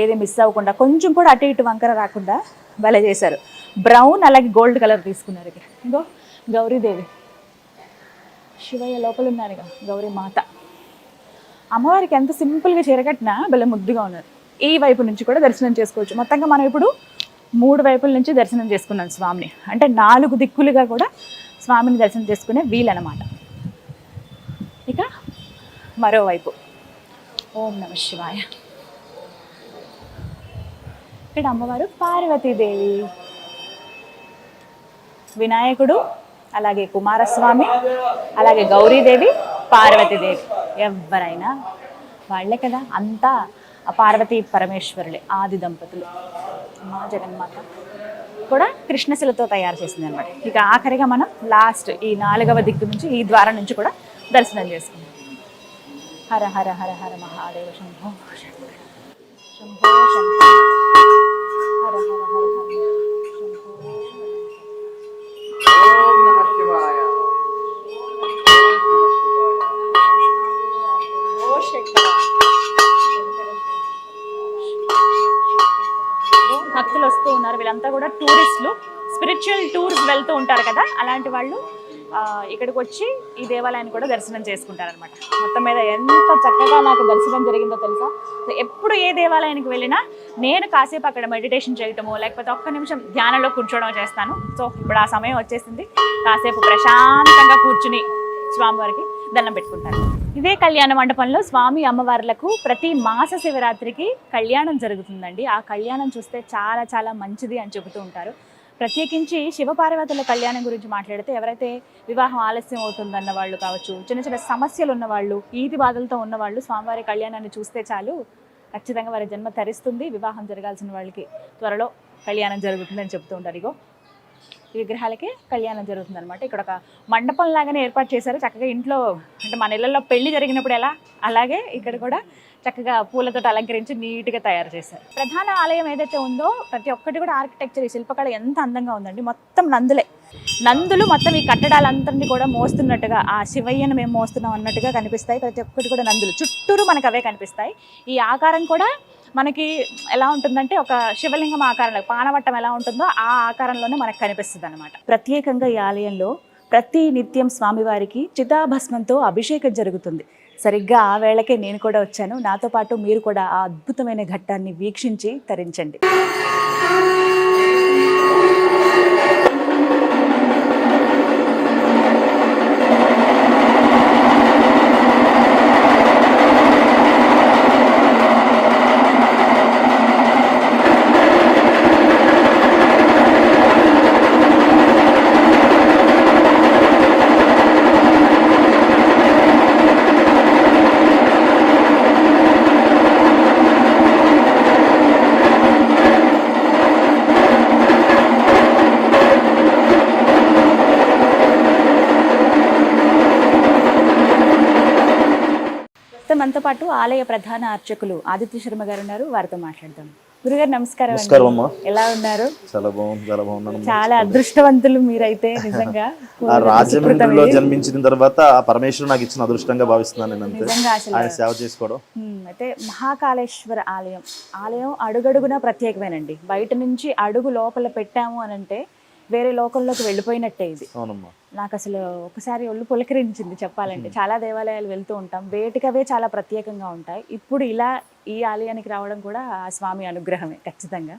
B: ఏది మిస్ అవ్వకుండా, కొంచెం కూడా అటు ఇటు వంకర రాకుండా భలే చేశారు. బ్రౌన్ అలాగే గోల్డ్ కలర్ తీసుకున్నారు. ఇక్కడ ఇంకో గౌరీదేవి, శివయ్య లోపల ఉన్నారుగా, గౌరీ మాత. అమ్మవారికి ఎంత సింపుల్గా చీరకట్టినా భలే ముద్దుగా ఉన్నారు. ఈ వైపు నుంచి కూడా దర్శనం చేసుకోవచ్చు. మొత్తంగా మనం ఇప్పుడు 3 వైపుల నుంచి దర్శనం చేసుకున్నాం స్వామిని. అంటే 4 దిక్కులుగా కూడా స్వామిని దర్శనం చేసుకునే వీలన్నమాట. ఇక మరోవైపు ఓం నమ శివాయ. ఇక్కడ అమ్మవారు పార్వతీదేవి, వినాయకుడు, అలాగే కుమారస్వామి, అలాగే గౌరీదేవి, పార్వతీదేవి. ఎవరైనా వాళ్ళే కదా, అంతా ఆ పార్వతీ పరమేశ్వరులే, ఆది దంపతులు. మా జగన్మాత కూడా కృష్ణశిలతో తయారు చేసింది అనమాట. ఇక ఆఖరిగా మనం లాస్ట్ ఈ 4వ దిక్కు నుంచి, ఈ ద్వారం నుంచి కూడా దర్శనం చేసుకున్నాం. హర హర హర హర మహాదేవ శంభో శంకర శంభో శంకర హర హర హర హర శంభో
E: ఓం నమః శివాయ.
B: ఓ శంకర. భక్తులు వస్తూ ఉన్నారు. వీళ్ళంతా కూడా టూరిస్టులు, స్పిరిచువల్ టూర్స్ వెళ్తూ ఉంటారు కదా, అలాంటి వాళ్ళు ఇక్కడికి వచ్చి ఈ దేవాలయాన్ని కూడా దర్శనం చేసుకుంటారనమాట. మొత్తం మీద ఎంత చక్కగా నాకు దర్శనం జరిగిందో తెలుసా. ఎప్పుడు ఏ దేవాలయానికి వెళ్ళినా నేను కాసేపు అక్కడ మెడిటేషన్ చేయటమో, లేకపోతే ఒక్క నిమిషం ధ్యానంలో కూర్చోవడం చేస్తాను. సో ఇప్పుడు ఆ సమయం వచ్చేసింది. కాసేపు ప్రశాంతంగా కూర్చుని స్వామివారికి దండం పెట్టుకుంటాను. ఇదే కళ్యాణ మండపంలో స్వామి అమ్మవార్లకు ప్రతి మాస శివరాత్రికి కళ్యాణం జరుగుతుందండి. ఆ కళ్యాణం చూస్తే చాలా చాలా మంచిది అని చెబుతూ ఉంటారు. ప్రత్యేకించి శివపార్వతుల కళ్యాణం గురించి మాట్లాడితే, ఎవరైతే వివాహం ఆలస్యం అవుతుందన్న వాళ్ళు కావచ్చు, చిన్న చిన్న సమస్యలు ఉన్నవాళ్ళు, ఈతి బాధలతో ఉన్నవాళ్ళు స్వామివారి కళ్యాణాన్ని చూస్తే చాలు, ఖచ్చితంగా వారి జన్మ తరిస్తుంది. వివాహం జరగాల్సిన వాళ్ళకి త్వరలో కళ్యాణం జరుగుతుందని చెప్తూ ఉంటారు. ఇగో ఈ విగ్రహాలకే కళ్యాణం జరుగుతుంది అనమాట. ఇక్కడ ఒక మండపం లాగానే ఏర్పాటు చేశారు చక్కగా. ఇంట్లో అంటే మన ఇళ్లలో పెళ్లి జరిగినప్పుడు ఎలా, అలాగే ఇక్కడ కూడా చక్కగా పూలతో అలంకరించి నీట్గా తయారు చేశారు. ప్రధాన ఆలయం ఏదైతే ఉందో ప్రతి ఒక్కటి కూడా ఆర్కిటెక్చర్, ఈ శిల్పకళ ఎంత అందంగా ఉందండి. మొత్తం నందులే, నందులు మొత్తం ఈ కట్టడాలందరినీ కూడా మోస్తున్నట్టుగా, ఆ శివయ్యను మేము మోస్తున్నాం అన్నట్టుగా కనిపిస్తాయి. ప్రతి ఒక్కటి కూడా నందులు చుట్టూరు మనకు అవే కనిపిస్తాయి. ఈ ఆకారం కూడా మనకి ఎలా ఉంటుందంటే ఒక శివలింగం ఆకారంలో, పానవట్టం ఎలా ఉంటుందో ఆ ఆకారంలోనే మనకు కనిపిస్తుంది అనమాట. ప్రత్యేకంగా ఈ ఆలయంలో ప్రతి నిత్యం స్వామివారికి చితాభస్మంతో అభిషేకం జరుగుతుంది. సరిగ్గా ఆ వేళకే నేను కూడా వచ్చాను. నాతో పాటు మీరు కూడా ఆ అద్భుతమైన ఘట్టాన్ని వీక్షించి తరించండి. మనతో పాటు ఆలయ ప్రధాన అర్చకులు ఆదిత్య శర్మ గారు ఉన్నారు. వారితో మాట్లాడదాం. గురుగారు నమస్కారం. ఎలా ఉన్నారు?
C: చాలా బాగుంది, చాలా బాగున్నాను.
B: చాలా అదృష్టవంతులు మీరైతే నిజంగా.
C: ఆ రాజమండ్రిలో జన్మించిన తర్వాత ఆ పరమేశ్వరుడు నాకు ఇచ్చిన అదృష్టంగా భావిస్తున్నాను నేను. అంతే ఆయన సేవ చేసుకోవడం.
B: అయితే మహాకాళేశ్వర ఆలయం అడుగడుగునా ప్రత్యేకమేనండి. బయట నుంచి అడుగు లోపల పెట్టాము అని అంటే వేరే లోకంలోకి వెళ్ళిపోయినట్టే ఇది.
C: అవునమ్మా.
B: నాకు అసలు ఒకసారి ఒళ్ళు పులకరించింది చెప్పాలంటే. చాలా దేవాలయాలు వెళ్తూ ఉంటాం, వేటికవే చాలా ప్రత్యేకంగా ఉంటాయి. ఇప్పుడు ఇలా ఈ ఆలయానికి రావడం కూడా ఆ స్వామి అనుగ్రహమే ఖచ్చితంగా.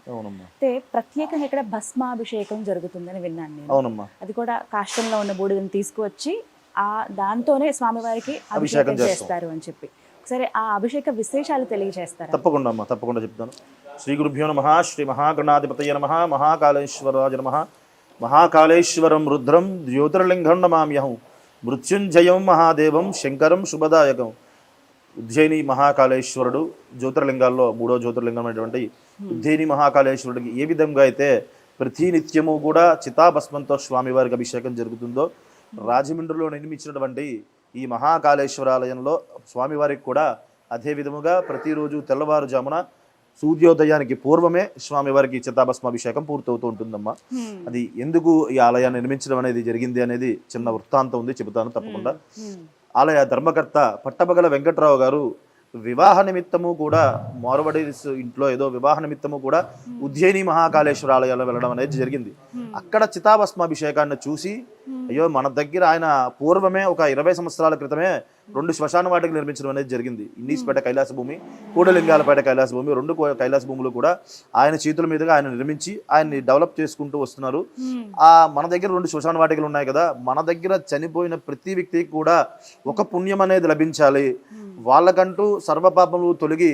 B: అయితే ప్రత్యేకంగా ఇక్కడ భస్మాభిషేకం జరుగుతుందని విన్నాను నేను. అది కూడా కాష్టంలో ఉన్న బూడిదని తీసుకువచ్చి దాంతోనే స్వామివారికి అభిషేకం చేస్తారు అని చెప్పి. ఒకసారి ఆ అభిషేక విశేషాలు తెలియజేస్తారు?
C: తప్పకుండా అమ్మా, తప్పకుండా చెప్తాను. శ్రీ గురుభ్యో నమః. శ్రీ మహాగణాధిపతయ నమః. మహాకాళేశ్వరాయ నమః. మహాకాళేశ్వరం రుద్రం జ్యోతిర్లింగం నమామ్యహం. మృత్యుంజయం మహాదేవం శంకరం శుభదాయకం. ఉజ్జయిని మహాకాళేశ్వరుడు జ్యోతిర్లింగాల్లో 3వ జ్యోతిర్లింగం అనేటువంటి ఉజ్జయిని మహాకాళేశ్వరుడికి ఏ విధంగా అయితే ప్రతి నిత్యము కూడా చితాభస్మంతో స్వామివారికి అభిషేకం జరుగుతుందో, రాజమండ్రిలో నిర్మించినటువంటి ఈ మహాకాళేశ్వరాలయంలో స్వామివారికి కూడా అదే విధముగా ప్రతిరోజు తెల్లవారుజామున సూర్యోదయానికి పూర్వమే స్వామివారికి చితాభస్మాభిషేకం పూర్తవుతూ ఉంటుందమ్మా. అది ఎందుకు ఈ ఆలయాన్ని నిర్మించడం అనేది జరిగింది అనేది చిన్న వృత్తాంతం ఉంది, చెబుతాను తప్పకుండా. ఆలయ ధర్మకర్త పట్టబగల వెంకట్రావు గారు వివాహ నిమిత్తము కూడా మారువడి ఇంట్లో ఏదో వివాహ నిమిత్తము కూడా ఉజ్జయిని మహాకాళేశ్వర ఆలయాల్లో వెళ్ళడం అనేది జరిగింది. అక్కడ చితాభస్మాభిషేకాన్ని చూసి అయ్యో మన దగ్గర ఆయన పూర్వమే ఒక 20 సంవత్సరాల క్రితమే 2 శ్మశాన వాటికలు నిర్మించడం అనేది జరిగింది. ఇన్నీస్పేట కైలాస భూమి, కూడలింగాలపేట కైలాస భూమి, 2 కైలాస భూములు కూడా ఆయన చేతుల మీదుగా ఆయన నిర్మించి ఆయన్ని డెవలప్ చేసుకుంటూ వస్తున్నారు. మన దగ్గర 2 శ్మశాన వాటికలు ఉన్నాయి కదా, మన దగ్గర చనిపోయిన ప్రతి వ్యక్తికి కూడా ఒక పుణ్యం అనేది లభించాలి, వాళ్ళకంటూ సర్వపాపములు తొలగి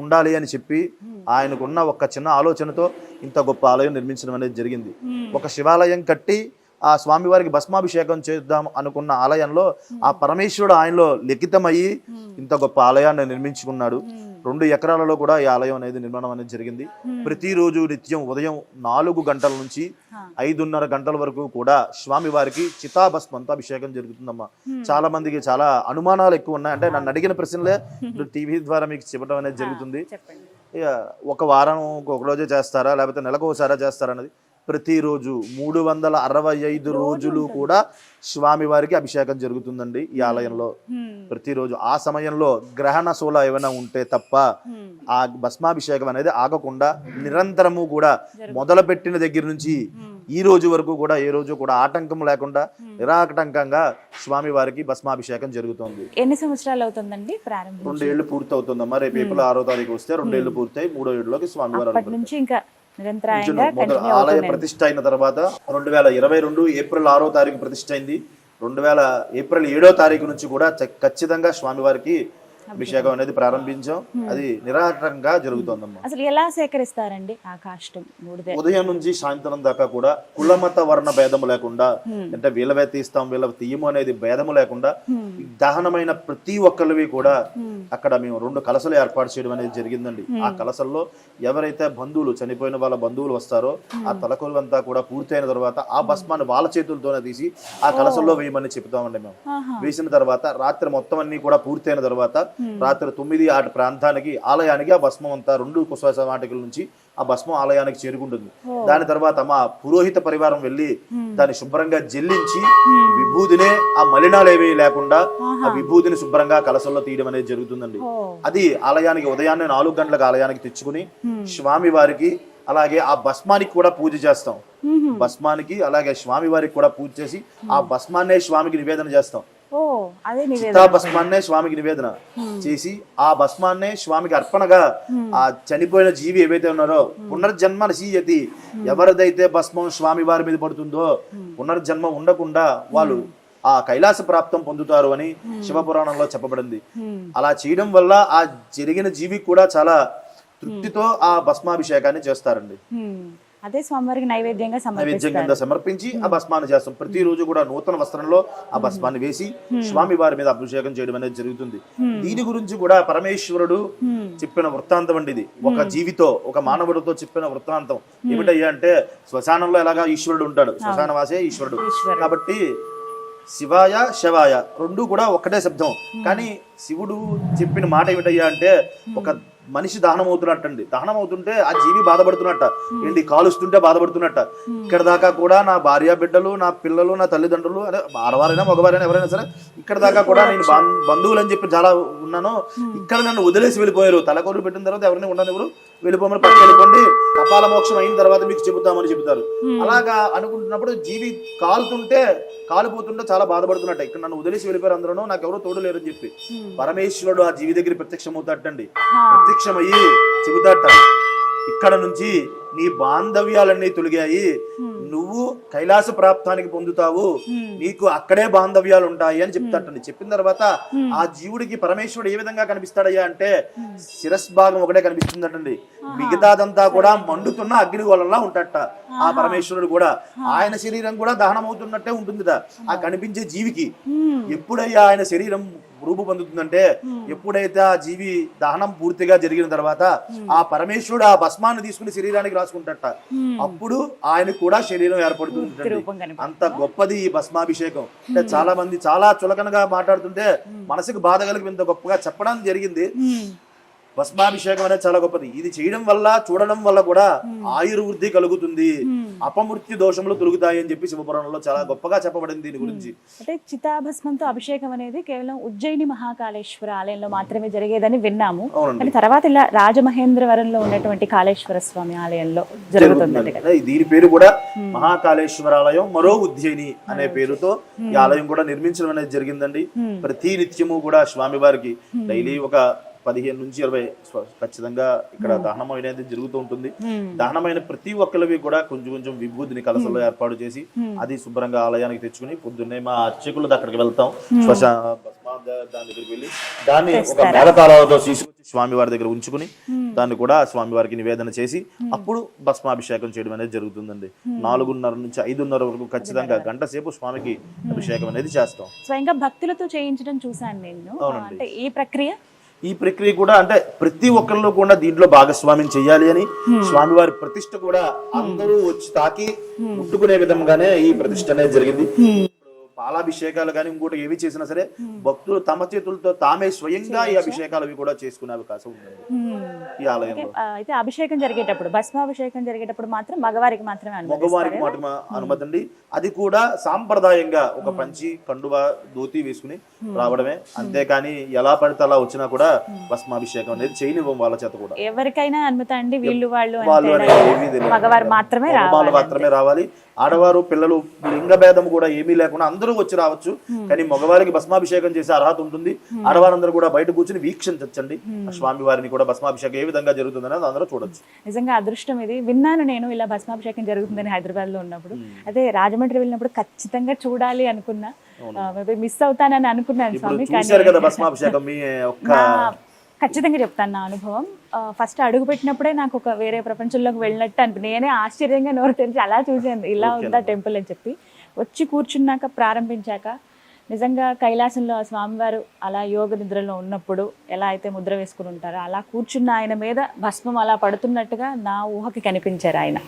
C: ఉండాలి అని చెప్పి ఆయనకున్న ఒక చిన్న ఆలోచనతో ఇంత గొప్ప ఆలయం నిర్మించడం అనేది జరిగింది. ఒక శివాలయం కట్టి ఆ స్వామివారికి భస్మాభిషేకం చేద్దాం అనుకున్న ఆలయంలో ఆ పరమేశ్వరుడు ఆయనలో లిఖితమయ్యి ఇంత గొప్ప ఆలయాన్ని నిర్మించుకున్నాడు. 2 ఎకరాలలో కూడా ఈ ఆలయం అనేది నిర్మాణం అనేది జరిగింది. ప్రతిరోజు నిత్యం ఉదయం 4 గంటల నుంచి 5:30 గంటల వరకు కూడా స్వామివారికి చితాభస్మంతో అభిషేకం జరుగుతుందమ్మా. చాలా మందికి చాలా అనుమానాలు ఎక్కువ ఉన్నాయి. అంటే నన్ను అడిగిన ప్రశ్నలే టీవీ ద్వారా మీకు చెప్పడం అనేది జరుగుతుంది. ఒక వారం ఒక రోజే చేస్తారా లేకపోతే నెలకు ఒకసారా చేస్తారా అన్నది ప్రతిరోజు 365 రోజులు కూడా స్వామివారికి అభిషేకం జరుగుతుందండి ఈ ఆలయంలో. ప్రతిరోజు ఆ సమయంలో గ్రహణ శూల ఏమైనా ఉంటే తప్ప ఆ భస్మాభిషేకం అనేది ఆగకుండా నిరంతరము కూడా మొదలుపెట్టిన దగ్గర నుంచి ఈ రోజు వరకు కూడా ఏ రోజు కూడా ఆటంకం లేకుండా నిరాటంకంగా స్వామివారికి భస్మాభిషేకం జరుగుతుంది.
B: ఎన్ని సంవత్సరాలు అవుతుందండి ప్రారంభం?
C: 2 ఏళ్ళు పూర్తి అవుతుందమ్మా. రేపు ఏప్రిల్ 6వ తారీఖు వస్తే 2 ఏళ్ళు పూర్తయి 3వ ఏడులోకి స్వామివారి
B: నుంచి ఇంకా
C: ఆలయ ప్రతిష్ఠ అయిన తర్వాత 2022 ఏప్రిల్ 6వ తారీఖు ప్రతిష్ఠ అయింది. 2000 ఏప్రిల్ 7వ తారీఖు నుంచి కూడా ఖచ్చితంగా స్వామివారికి అభిషేకం అనేది ప్రారంభించాం. అది నిరాటంగా జరుగుతోందమ్మా.
B: అసలు ఎలా సేకరిస్తారండి ఆ కాష్టం?
C: ఉదయం నుంచి సాయంత్రం దాకా కూడా కులమత వర్ణ భేదము లేకుండా, అంటే వీళ్ళవే తీస్తాం వీళ్ళ తీయము అనేది భేదము లేకుండా దహనమైన ప్రతి ఒక్కరివి కూడా అక్కడ మేము 2 కలసలు ఏర్పాటు చేయడం అనేది జరిగిందండి. ఆ కలసల్లో ఎవరైతే బంధువులు చనిపోయిన వాళ్ళ బంధువులు వస్తారో ఆ తలకొలు అంతా కూడా పూర్తయిన తర్వాత ఆ భస్మాన్ని వాళ్ళ చేతులతోనే తీసి ఆ కలసల్లో వేయమని చెప్తామండి మేము. వేసిన తర్వాత రాత్రి మొత్తం అన్ని కూడా పూర్తయిన తర్వాత రాత్రి 9 ప్రాంతానికి ఆలయానికి ఆ భస్మం అంతా 2 కుశ్వాస వాటికల నుంచి ఆ భస్మం ఆలయానికి చేరుకుంటుంది. దాని తర్వాత మా పురోహిత పరివారం వెళ్ళి దాన్ని శుభ్రంగా జల్లించి విభూదినే ఆ మలినాలు ఏమీ లేకుండా ఆ విభూదిని శుభ్రంగా కలసల్లో తీయడం అనేది జరుగుతుందండి. అది ఆలయానికి ఉదయాన్నే 4 గంటలకు ఆలయానికి తెచ్చుకుని స్వామి వారికి అలాగే ఆ భస్మానికి కూడా పూజ చేస్తాం. భస్మానికి అలాగే స్వామి వారికి కూడా పూజ చేసి ఆ భస్మాన్నే స్వామికి నివేదన చేస్తాం. భస్మాన్నే స్వామికి నివేదన చేసి ఆ భస్మాన్నే స్వామికి అర్పణగా ఆ చనిపోయిన జీవి ఏవైతే ఉన్నారో పునర్జన్మ నశీయతి, ఎవరిదైతే భస్మం స్వామి వారి మీద పడుతుందో పునర్జన్మ ఉండకుండా వాళ్ళు ఆ కైలాస ప్రాప్తం పొందుతారు అని శివపురాణంలో చెప్పబడింది. అలా చేయడం వల్ల ఆ జరిగిన జీవి కూడా చాలా తృప్తితో ఆ భస్మాభిషేకాన్ని చేస్తారండి.
B: అదే స్వామివారికి నైవేద్యంగా
C: సమర్పించి ఆ భస్మాన్ని చేస్తాం. ప్రతిరోజు కూడా నూతన వస్త్రంలో ఆ భస్మాన్ని వేసి స్వామి వారి మీద అభిషేకం చేయడం అనేది జరుగుతుంది. దీని గురించి కూడా పరమేశ్వరుడు చెప్పిన వృత్తాంతం అండి ఇది. ఒక జీవితో ఒక మానవుడితో చెప్పిన వృత్తాంతం ఏమిటయ్యా అంటే, శ్మశానంలో ఎలాగా ఈశ్వరుడు ఉంటాడు, శ్మశానవాసే ఈశ్వరుడు. కాబట్టి శివాయ శవాయ 2 కూడా ఒకటే శబ్దం. కానీ శివుడు చెప్పిన మాట ఏమిటయ్యా అంటే, ఒక మనిషి దహనం అవుతున్నట్టండి. దహనం అవుతుంటే ఆ జీవి బాధపడుతున్నట్ట, ఏంటి కాలుస్తుంటే బాధపడుతున్నట్ట. ఇక్కడ దాకా కూడా నా భార్య బిడ్డలు, నా పిల్లలు, నా తల్లిదండ్రులు, అదే ఆడవారైనా మగవారైనా ఎవరైనా సరే ఇక్కడ దాకా కూడా నేను బంధువులు అని చెప్పి చాలా ఉన్నాను, ఇక్కడ నన్ను వదిలేసి వెళ్ళిపోయారు. తలకొరు పెట్టిన తర్వాత ఎవరిని ఉండనివ్వరు, వెళ్ళిపోమని పక్కన వెళ్ళిపోండి, కపాల మోక్షం అయిన తర్వాత మీకు చెబుతామని చెబుతారు. అలాగా అనుకుంటున్నప్పుడు జీవి కాలిపోతుంటే చాలా బాధపడుతున్నట్ట. ఇక్కడ నన్ను వదిలేసి వెళ్ళిపోయారు అందరూ, నాకు ఎవరో తోడు లేరని చెప్పి పరమేశ్వరుడు ఆ జీవి దగ్గర ప్రత్యక్షమవుతాటండి. ప్రత్యక్షమయ్యి చెబుతాట, ఇక్కడ నుంచి నీ బాంధవ్యాలన్నీ తొలగాయి, నువ్వు కైలాస ప్రాప్తానికి పొందుతావు, నీకు అక్కడే బాంధవ్యాలు ఉంటాయి అని చెప్తాటండి. చెప్పిన తర్వాత ఆ జీవుడికి పరమేశ్వరుడు ఏ విధంగా కనిపిస్తాడయ్యా అంటే, శిరస్ భాగం ఒకటే కనిపిస్తుందటండి, మిగతాదంతా కూడా మండుతున్న అగ్ని గోళంలా ఉంటాడట. ఆ పరమేశ్వరుడు కూడా ఆయన శరీరం కూడా దహనం అవుతున్నట్టే ఉంటుందిట ఆ కనిపించే జీవికి. ఎప్పుడయ్యా ఆయన శరీరం రూపు పొందుతుందంటే, ఎప్పుడైతే ఆ జీవి దహనం పూర్తిగా జరిగిన తర్వాత ఆ పరమేశ్వరుడు ఆ భస్మాన్ని తీసుకుని శరీరానికి రాసుకుంటట అప్పుడు ఆయనకు కూడా శరీరం ఏర్పడుతుంది.
B: రూపం కనిపిస్తుంది.
C: అంత గొప్పది ఈ భస్మాభిషేకం. అంటే చాలా మంది చాలా చులకనగా మాట్లాడుతుంటే మనసుకు బాధ కలిగి ఇంత గొప్పగా చెప్పడం జరిగింది. భస్మాభిషేకం అనేది చాలా గొప్పది. ఇది చేయడం వల్ల చూడడం వల్ల కూడా ఆయుర్వృద్ధి కలుగుతుంది, అపమృత్యు దోషములు తొలుగుతాయి అని చెప్పి శివపురాణంలో చాలా గొప్పగా చెప్పబడింది దీని గురించి.
B: అంటే చితాభస్మంతో అభిషేకం అనేది కేవలం ఉజ్జయిని మహాకాళేశ్వర ఆలయంలో మాత్రమే జరిగేదని విన్నాము. కానీ తర్వాత ఇలా రాజమహేంద్రవరంలో ఉన్నటువంటి కాళేశ్వర స్వామి ఆలయంలో జరుగుతుంది కదా.
C: దీని పేరు కూడా మహాకాళేశ్వర ఆలయం, మరో ఉజ్జయిని అనే పేరుతో ఈ ఆలయం కూడా నిర్మించడం అనేది జరిగిందండి. ప్రతి నిత్యము కూడా స్వామి వారికి డైలీ ఒక 15 నుంచి 20 ఖచ్చితంగా ఇక్కడ దహనం అనేది జరుగుతూ ఉంటుంది. దహనమైన ప్రతి ఒక్కరివి కూడా కొంచెం కొంచెం విభూతిని కలసలో ఏర్పాటు చేసి అది శుభ్రంగా ఆలయానికి తెచ్చుకుని పొద్దున్నే మా అర్చకులు అక్కడికి వెళ్తాం. దాని దగ్గరికి వెళ్ళి దాన్ని ఒక మేళతాళాలతో తీసుకొచ్చి స్వామి వారి దగ్గర ఉంచుకుని దాన్ని కూడా స్వామి వారికి నివేదన చేసి అప్పుడు భస్మాభిషేకం చేయడం అనేది జరుగుతుందండి. 4:30 నుంచి 5:30 వరకు ఖచ్చితంగా గంట సేపు స్వామికి అభిషేకం అనేది చేస్తాం.
B: స్వయంగా భక్తులతో చేయించడం చూసాను నేను. అంటే ఈ ప్రక్రియ
C: కూడా అంటే ప్రతి ఒక్కరిలో కూడా దీంట్లో భాగస్వామ్యం చెయ్యాలి అని స్వామివారి ప్రతిష్ట కూడా అందరూ వచ్చి తాకి ముట్టుకునే విధంగానే ఈ ప్రతిష్ట అనేది జరిగింది. పాలాభిషేకాలు కానీ ఇంకోటి ఏవి చేసినా సరే భక్తులు తమ చేతులతో తామే స్వయంగా ఈ అభిషేకాలు అవి కూడా చేసుకునే అవకాశం ఉంది ఈ ఆలయంలో.
B: అయితే అభిషేకం జరిగేటప్పుడు భస్మాభిషేకం జరిగేటప్పుడు మాత్రం మగవారికి మాత్రమే
C: అనుమతి అండి. అది కూడా సాంప్రదాయంగా ఒక పంచి కండువ ధోతి వేసుకుని రావడమే, అంతేకాని ఎలా పడితే అలా వచ్చినా కూడా భస్మాభిషేకం అనేది చేయనివ్వం వాళ్ళ చేత కూడా.
B: ఎవరికైనా అనుమతి అండి, వాళ్ళు మగవారు మాత్రమే
C: రావాలి. ఆడవారు పిల్లలు లింగ భేదం కూడా ఏమీ లేకుండా అందరూ వచ్చి రావచ్చు. కానీ మగవారికి భస్మాభిషేకం చేసే అర్హత ఉంటుంది. ఆడవారందరూ కూడా బయట కూర్చుని వీక్షించండి స్వామి వారిని కూడా భస్మాభిషేకం ఏ విధంగా జరుగుతుంది అనేది అందరూ చూడొచ్చు.
B: నిజంగా అదృష్టం ఇది. విన్నాను నేను ఇలా భస్మాభిషేకం జరుగుతుందని హైదరాబాద్ లో ఉన్నప్పుడు. అదే రాజమండ్రి వెళ్ళినప్పుడు ఖచ్చితంగా చూడాలి అనుకున్నా, మిస్ అవుతానని అనుకున్నాను స్వామి. ఖచ్చితంగా చెప్తాను నా అనుభవం. ఫస్ట్ అడుగు పెట్టినప్పుడే నాకు ఒక వేరే ప్రపంచంలోకి వెళ్ళినట్టు అనిపి నేనే ఆశ్చర్యంగా నోరు తెరిచి అలా చూసాను, ఇలా ఉందా టెంపుల్ అని చెప్పి. వచ్చి కూర్చున్నాక ప్రారంభించాక నిజంగా కైలాసంలో ఆ స్వామివారు అలా యోగ నిద్రలో ఉన్నప్పుడు ఎలా అయితే ముద్ర వేసుకుని ఉంటారో అలా కూర్చున్న ఆయన మీద భస్మం అలా పడుతున్నట్టుగా నా ఊహకి కనిపించారు ఆయన.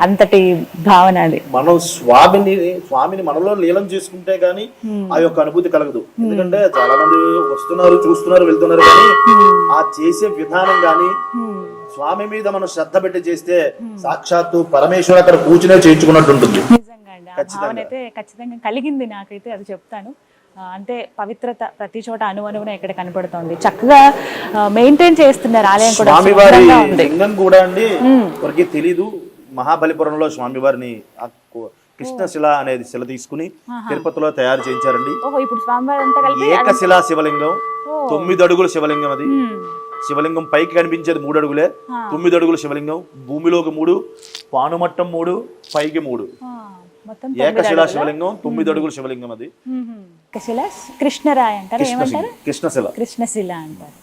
B: అంతటి భావన అది.
C: మనం స్వామిని మనలో లీలం చేసుకుంటే గానీ ఆ యొక్క అనుభూతి కలగదు. ఎందుకంటే చాలా మంది వస్తున్నారు, చూస్తున్నారు, వెళ్తున్నారు, కానీ ఆ చేసే విధానం గాని స్వామి మీద మనం శ్రద్ధ పెట్టి చేస్తే సాక్షాత్తు పరమేశ్వరు అక్కడ కూర్చునే చేయించుకున్నట్టు ఉంటుంది.
B: భావన అయితే ఖచ్చితంగా కలిగింది నాకైతే, అది చెప్తాను. అంటే పవిత్రత ప్రతి చోట అనువనువున ఇక్కడ కనపడుతోంది. చక్కగా మెయింటైన్ చేస్తున్నారు ఆలయం కూడా.
C: స్వామివారి లింగం కూడా అండి ఎవరికి తెలీదు. మహాబలిపురంలో స్వామివారిని కృష్ణశిల అనేది శిల తీసుకుని తిరుపతిలో తయారు చేయించారండి. ఏకశిలా శివలింగం, 9 అడుగుల శివలింగం. అది శివలింగం పైకి కనిపించేది 3 అడుగులే, 9 అడుగుల శివలింగం. భూమిలోకి 3, పానుమట్టం 3, పైకి 3. ఏకశిలా శివలింగం, 9 అడుగుల శివలింగం. అది
B: కృష్ణరాయ అంటారు, ఏమంటారు?
C: కృష్ణశిల అంటారు.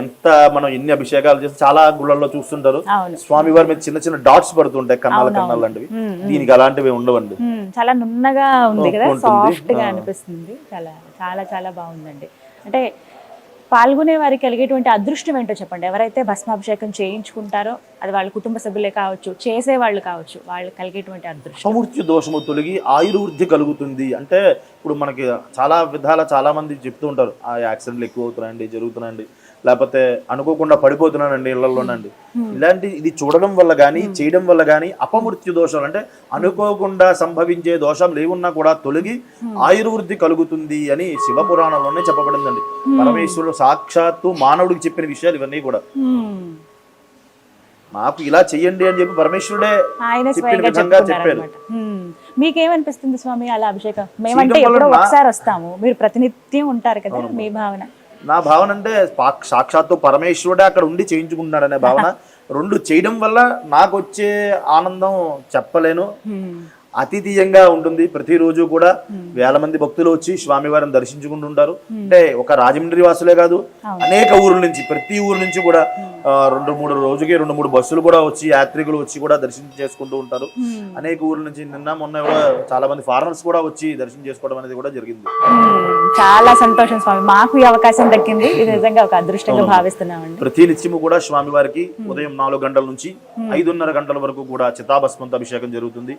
C: ఎంత మనం ఎన్ని అభిషేకాలు చేస్తే చాలా గుళ్ళల్లో చూస్తుంటారు స్వామి వారి మీద చిన్న చిన్న డాట్స్ పడుతుంటాయి, కన్నాలు లాంటివి. దీనికి అలాంటివి ఉండవండి.
B: చాలా నున్నగా ఉంది కదా, సాఫ్ట్ గా అనిపిస్తుంది. చాలా చాలా చాలా బాగుందండి. అంటే పాల్గొనే వారికి కలిగేటువంటి అదృష్టం ఏంటో చెప్పండి. ఎవరైతే భస్మాభిషేకం చేయించుకుంటారో అది వాళ్ళ కుటుంబ సభ్యులే కావచ్చు, చేసేవాళ్ళు కావచ్చు, వాళ్ళు కలిగేటువంటి అదృష్టం.
C: అపమృత్యు దోషము తొలగి ఆయుర్వృద్ధి కలుగుతుంది. అంటే ఇప్పుడు మనకి చాలా విధాల చాలా మంది చెప్తూ ఉంటారు, ఆ యాక్సిడెంట్లు ఎక్కువ అవుతున్నాయండి, జరుగుతున్నాయండి, లేకపోతే అనుకోకుండా పడిపోతున్నానండి ఇళ్లలోనండి. ఇలాంటి ఇది చూడడం వల్ల కానీ చేయడం వల్ల కానీ అపమృత్యు దోషాలు అంటే అనుకోకుండా సంభవించే దోషాలు ఏమున్నా కూడా తొలగి ఆయుర్వృద్ధి కలుగుతుంది అని శివపురాణంలోనే చెప్పబడిందండి. పరమేశ్వరుడు సాక్షాత్తు మానవుడికి చెప్పిన విషయాలు ఇవన్నీ కూడా. నాకు ఇలా చెయ్యండి అని చెప్పి పరమేశ్వరుడే చెప్పిన విధంగా చెప్పారు.
B: మీకేమనిపిస్తుంది స్వామి అలా అభిషేకం? మేమంటే ఎప్పుడో ఒకసారి వస్తాము, మీరు ప్రతినిత్యం ఉంటారు కదా, మీ భావన?
C: నా భావన అంటే సాక్షాత్తు పరమేశ్వరుడే అక్కడ ఉండి చేయించుకుంటున్నాడు అనే భావన. 2 చేయడం వల్ల నాకు వచ్చే ఆనందం చెప్పలేను. అతిథీయంగా ఉంటుంది. ప్రతిరోజు కూడా వేల మంది భక్తులు వచ్చి స్వామివారిని దర్శించుకుంటూ ఉంటారు. అంటే ఒక రాజమండ్రి వాసులే కాదు, అనేక ఊర్ల నుంచి, ప్రతి ఊరు నుంచి కూడా 2-3 బస్సులు కూడా వచ్చి, యాత్రికులు వచ్చి కూడా దర్శనం చేసుకుంటూ ఉంటారు. అనేక ఊర్ల నుంచి మొన్న కూడా చాలా మంది ఫారినర్స్ కూడా వచ్చి దర్శనం చేసుకోవడం అనేది కూడా జరిగింది.
B: చాలా సంతోషం స్వామి, మాకు ఈ అవకాశం దక్కింది. ఇది నిజంగా ఒక అదృష్టంగా భావిస్తున్నామండి.
C: ప్రతి నిత్యము కూడా స్వామివారికి ఉదయం 4 గంటల నుంచి 5:30 గంటల వరకు కూడా చితాభస్మంతో అభిషేకం జరుగుతుంది.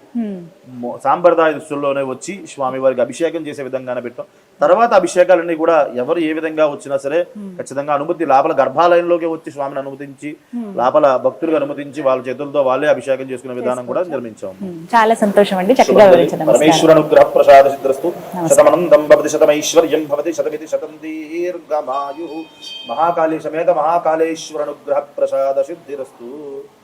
C: సాంప్రదాయ దుస్తుల్లోనే వచ్చి స్వామివారికి అభిషేకం చేసే విధంగానే పెట్టాం. తర్వాత అభిషేకాలన్నీ కూడా ఎవరు ఏ విధంగా వచ్చినా సరే ఖచ్చితంగా అనుమతి, లోపల గర్భాలయంలోకి వచ్చి స్వామిని అనుమతించి, లోపల భక్తులకు అనుమతించి వాళ్ళ చేతులతో వాళ్ళే అభిషేకం చేసుకునే విధానం కూడా నిర్మించాం.
B: చాలా సంతోషం అండి, చక్కగా వివరించారు.
C: పరమేశ్వర అనుగ్రహ ప్రసాద సిద్ధిరస్తు. శతమనంతం భవతి శతమైశ్వర్యం భవతి శతమితి శతం దీర్ఘమాయు. మహాకాళీ సమేత మహాకాళేశ్వర అనుగ్రహ ప్రసాద సిద్ధిరస్తు.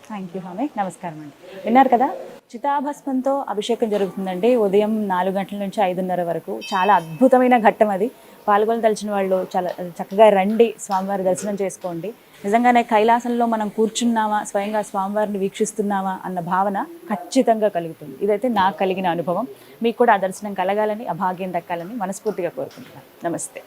B: థ్యాంక్ యూ స్వామి, నమస్కారం అండి. విన్నారు కదా, చితాభస్మంతో అభిషేకం జరుగుతుందండి ఉదయం 4 గంటల నుంచి 5:30 వరకు. చాలా అద్భుతమైన ఘట్టం అది. పాల్గొనదలిచిన వాళ్ళు చాలా చక్కగా రండి, స్వామివారి దర్శనం చేసుకోండి. నిజంగానే కైలాసంలో మనం కూర్చున్నామా, స్వయంగా స్వామివారిని వీక్షిస్తున్నామా అన్న భావన ఖచ్చితంగా కలుగుతుంది. ఇదైతే నాకు కలిగిన అనుభవం. మీకు కూడా ఆ దర్శనం కలగాలని, ఆ భాగ్యం దక్కాలని మనస్ఫూర్తిగా కోరుకుంటున్నాను. నమస్తే.